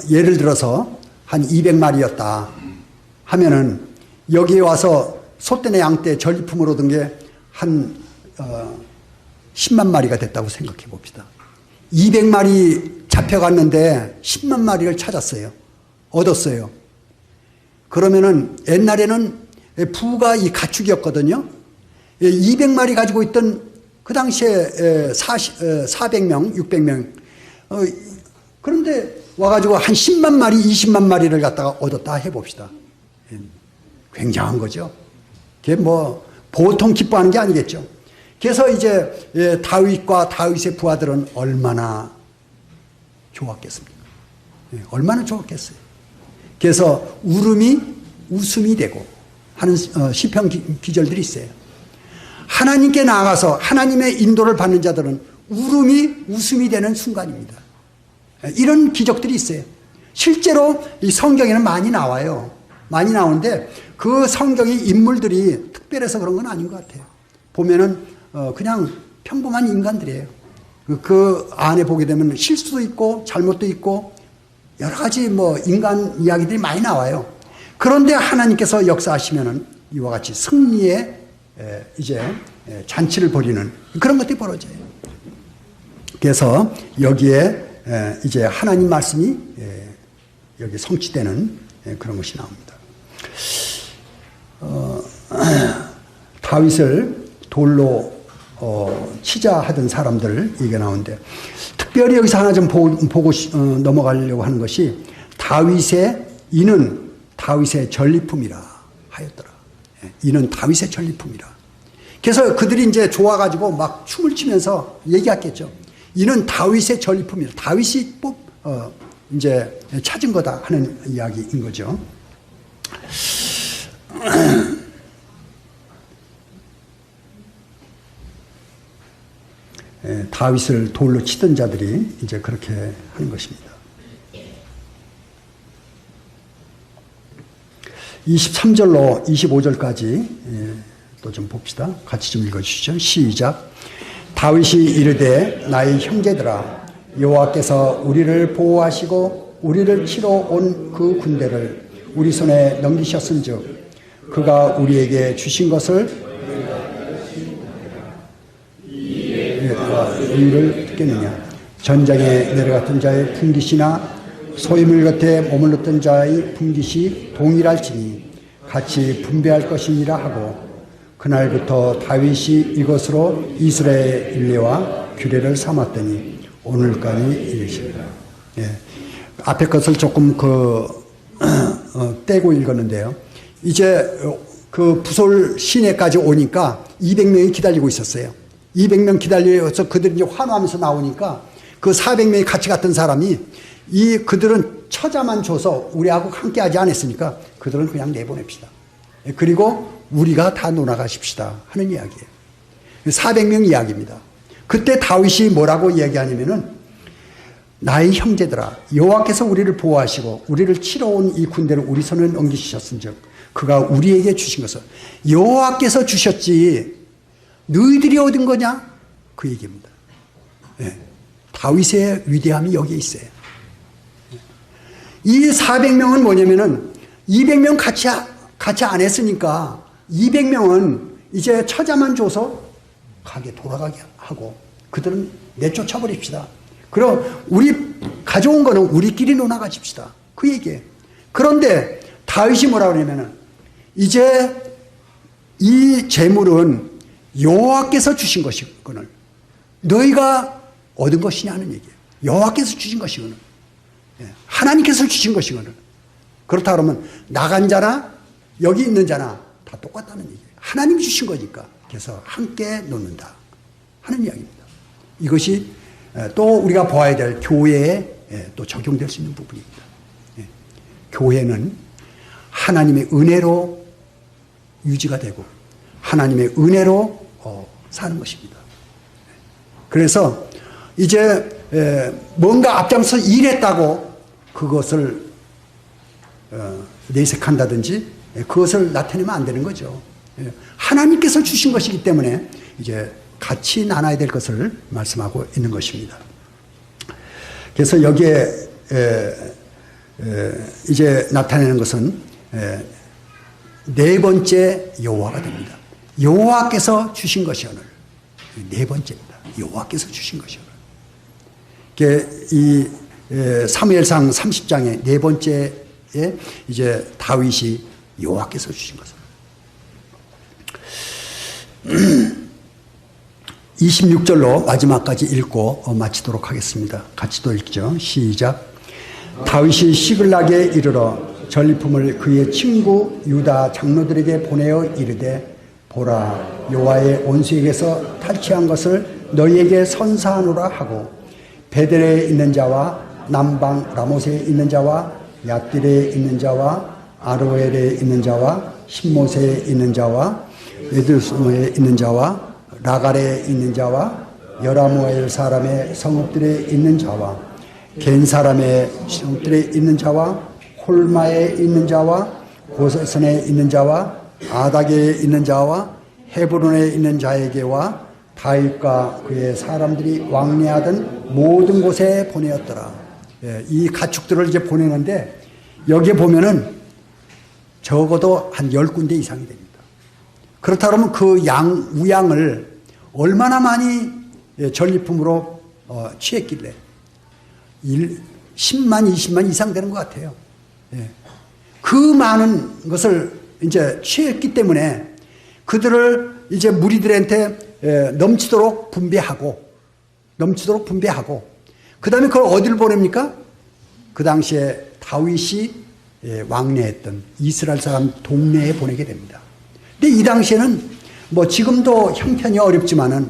예를 들어서 한 200마리였다 하면은 여기에 와서 소떼나 양떼 전리품으로 얻은 게 한 10만 마리가 됐다고 생각해 봅시다. 200마리 잡혀갔는데 10만 마리를 찾았어요. 얻었어요. 그러면은 옛날에는 부가 이 가축이었거든요. 200마리 가지고 있던 그 당시에 400명, 600명. 그런데 와가지고 한 10만 마리, 20만 마리를 갖다가 얻었다 해봅시다. 굉장한 거죠. 그게 뭐 보통 기뻐하는 게 아니겠죠. 그래서 이제 다윗과 다윗의 부하들은 얼마나 좋았겠습니까? 얼마나 좋았겠어요. 그래서 울음이 웃음이 되고 하는 시편 기절들이 있어요. 하나님께 나아가서 하나님의 인도를 받는 자들은 울음이 웃음이 되는 순간입니다. 이런 기적들이 있어요. 실제로 이 성경에는 많이 나와요. 많이 나오는데 그 성경의 인물들이 특별해서 그런 건 아닌 것 같아요. 보면은 그냥 평범한 인간들이에요. 그 안에 보게 되면 실수도 있고 잘못도 있고 여러 가지 뭐 인간 이야기들이 많이 나와요. 그런데 하나님께서 역사하시면은 이와 같이 승리의 이제 잔치를 벌이는 그런 것들이 벌어져요. 그래서 여기에 이제 하나님 말씀이 여기 성취되는 그런 것이 나옵니다. 다윗을 돌로 치자 하던 사람들 얘기가 나오는데 특별히 여기서 하나 좀 보고 넘어가려고 하는 것이 이는 다윗의 전리품이라 하였더라. 이는 다윗의 전리품이라. 그래서 그들이 이제 좋아가지고 막 춤을 추면서 얘기했겠죠. 이는 다윗의 전리품이라. 다윗이 이제 찾은 거다 하는 이야기인 거죠. 다윗을 돌로 치던 자들이 이제 그렇게 하는 것입니다. 23절로 25절까지 또 좀 봅시다. 같이 좀 읽어주시죠. 시작. 다윗이 이르되 나의 형제들아 여호와께서 우리를 보호하시고 우리를 치러 온 그 군대를 우리 손에 넘기셨은즉 그가 우리에게 주신 것을 이를 듣겠느냐. 전장에 내려갔던 자의 분깃이나 소유물 곁에 머물렀던 자의 분깃이 동일할지니 같이 분배할 것이니라 하고 그날부터 다윗이 이것으로 이스라엘의 일례와 규례를 삼았더니 오늘까지 이르시리라. 앞에 것을 조금 떼고 읽었는데요. 이제 그 부솔 시내까지 오니까 200명이 기다리고 있었어요. 200명 기다려서 그들이 이제 환호하면서 나오니까 그 400명이 같이 갔던 사람이 그들은 처자만 줘서 우리하고 함께 하지 않았으니까 그들은 그냥 내보냅시다. 그리고 우리가 다 놀아가십시다 하는 이야기예요. 400명 이야기입니다. 그때 다윗이 뭐라고 이야기하냐면은 나의 형제들아 여호와께서 우리를 보호하시고 우리를 치러 온 이 군대를 우리 손에 넘기셨은즉 그가 우리에게 주신 것을 여호와께서 주셨지 너희들이 얻은 거냐? 그 얘기입니다. 네. 다윗의 위대함이 여기에 있어요. 이 400명은 뭐냐면은 200명 같이 안 했으니까 200명은 이제 처자만 줘서 가게 돌아가게 하고 그들은 내쫓아 버립시다. 그럼 우리 가져온 거는 우리끼리 놀아가십시다. 그 얘기예요. 그런데 다윗이 뭐라고 그러냐면은 이제 이 재물은 여호와께서 주신 것이거늘 너희가 얻은 것이냐는 얘기예요. 여호와께서 주신 것이거늘 하나님께서 주신 것이거늘 그렇다 그러면 나간 자나 여기 있는 자나 다 똑같다는 얘기예요. 하나님이 주신 거니까 그래서 함께 놓는다 하는 이야기입니다. 이것이 또 우리가 보아야 될 교회에 또 적용될 수 있는 부분입니다. 교회는 하나님의 은혜로 유지가 되고 하나님의 은혜로 사는 것입니다. 그래서 이제 뭔가 앞장서 일했다고 그것을 내색한다든지 그것을 나타내면 안 되는 거죠. 하나님께서 주신 것이기 때문에 이제 같이 나눠야 될 것을 말씀하고 있는 것입니다. 그래서 여기에 이제 나타내는 것은 네 번째 여호와가 됩니다. 여호와께서 주신 것이오늘 네 번째입니다. 여호와께서 주신 것이오늘 이 사무엘상 30장의 네 번째에 이제 다윗이 여호와께서 주신 것을 26절로 마지막까지 읽고 마치도록 하겠습니다. 같이 또 읽죠. 시작. 다윗이 시글락에 이르러 전리품을 그의 친구 유다 장로들에게 보내어 이르되 보라 여호와의 원수에게서 탈취한 것을 너희에게 선사하노라 하고 베델에 있는 자와 남방 라못에 있는 자와 얏딜에 있는 자와 아로엘에 있는 자와 신못에 있는 자와 에드스모에 있는 자와 라갈에 있는 자와 여라모엘 사람의 성읍들에 있는 자와 겐 사람의 성읍들에 있는 자와 홀마에 있는 자와 고세선에 있는 자와 아닥에 있는 자와 헤브론에 있는 자에게와 다윗과 그의 사람들이 왕래하던 모든 곳에 보내었더라. 이 가축들을 이제 보내는데 여기에 보면은 적어도 한 10군데 이상이 됩니다. 그렇다 그러면 그 우양을 얼마나 많이 전리품으로 취했길래 10만, 20만 이상 되는 것 같아요. 그 많은 것을 이제 취했기 때문에 그들을 이제 무리들한테 넘치도록 분배하고 그 다음에 그걸 어디를 보냅니까? 그 당시에 다윗이 왕래했던 이스라엘 사람 동네에 보내게 됩니다. 근데 이 당시에는 뭐 지금도 형편이 어렵지만은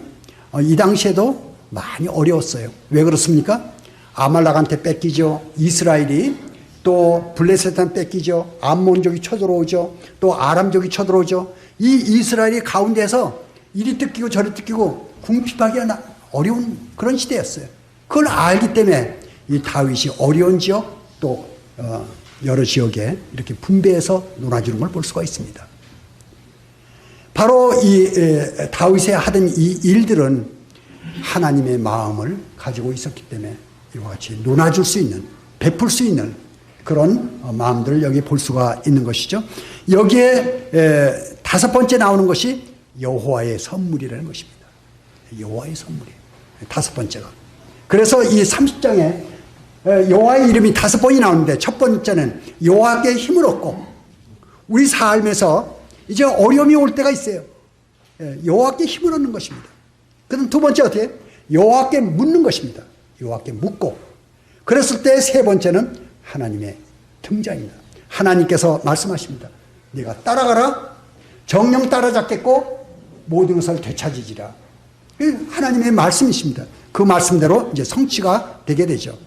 이 당시에도 많이 어려웠어요. 왜 그렇습니까? 아말렉한테 뺏기죠. 이스라엘이 또 블레셋한테 뺏기죠. 암몬족이 쳐들어오죠. 또 아람족이 쳐들어오죠. 이 이스라엘이 가운데서 이리 뜯기고 저리 뜯기고 궁핍하기 어려운 그런 시대였어요. 그걸 알기 때문에 이 다윗이 어려운 지역 또 여러 지역에 이렇게 분배해서 놀아주는 걸 볼 수가 있습니다. 바로 이 다윗이 하던 이 일들은 하나님의 마음을 가지고 있었기 때문에 이와 같이 놀아줄 수 있는, 베풀 수 있는 그런 마음들을 여기 볼 수가 있는 것이죠. 여기에 다섯 번째 나오는 것이 여호와의 선물이라는 것입니다. 여호와의 선물이에요. 다섯 번째가. 그래서 이 30장에 여호와의 이름이 다섯 번이 나오는데 첫 번째는 여호와께 힘을 얻고 우리 삶에서 이제 어려움이 올 때가 있어요. 여호와께 힘을 얻는 것입니다. 그럼 두 번째 어떻게? 여호와께 묻는 것입니다. 여호와께 묻고 그랬을 때 세 번째는 하나님의 등장입니다. 하나님께서 말씀하십니다. 네가 따라가라. 정령 따라잡겠고 모든 것을 되찾으리라. 하나님의 말씀이십니다. 그 말씀대로 이제 성취가 되게 되죠.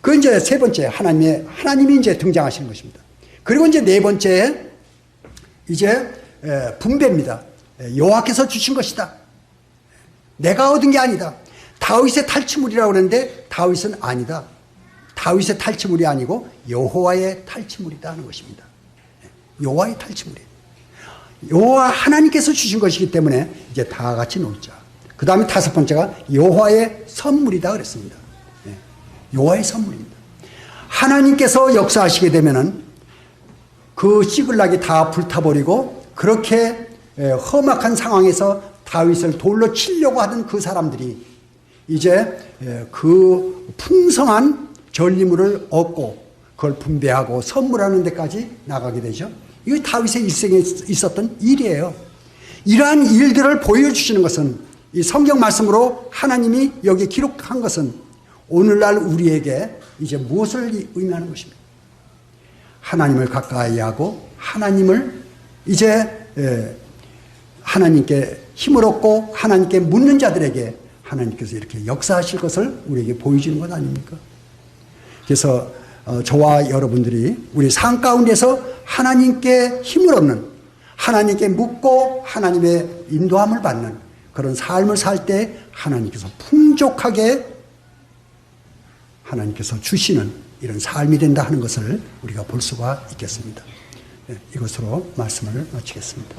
그 이제 세 번째 하나님이 이제 등장하시는 것입니다. 그리고 이제 네 번째 이제 분배입니다. 여호와께서 주신 것이다. 내가 얻은 게 아니다. 다윗의 탈취물이라고 그러는데 다윗은 아니다. 다윗의 탈취물이 아니고 여호와의 탈취물이다 하는 것입니다. 여호와의 탈취물이에요. 여호와 하나님께서 주신 것이기 때문에 이제 다 같이 놓자. 그 다음에 다섯 번째가 여호와의 선물이다 그랬습니다. 여호와의 선물입니다. 하나님께서 역사하시게 되면은 그 시글락이 다 불타버리고 그렇게 험악한 상황에서 다윗을 돌로 치려고 하던 그 사람들이 이제 그 풍성한 전리물을 얻고 그걸 분배하고 선물하는 데까지 나가게 되죠. 이거 다윗의 일생에 있었던 일이에요. 이러한 일들을 보여주시는 것은 이 성경 말씀으로 하나님이 여기 기록한 것은 오늘날 우리에게 이제 무엇을 의미하는 것입니까? 하나님을 가까이 하고 하나님을 이제 하나님께 힘을 얻고 하나님께 묻는 자들에게 하나님께서 이렇게 역사하실 것을 우리에게 보여주는 것 아닙니까? 그래서 저와 여러분들이 우리 삶 가운데서 하나님께 힘을 얻는, 하나님께 묻고 하나님의 인도함을 받는 그런 삶을 살 때 하나님께서 풍족하게 하나님께서 주시는 이런 삶이 된다 하는 것을 우리가 볼 수가 있겠습니다. 이것으로 말씀을 마치겠습니다.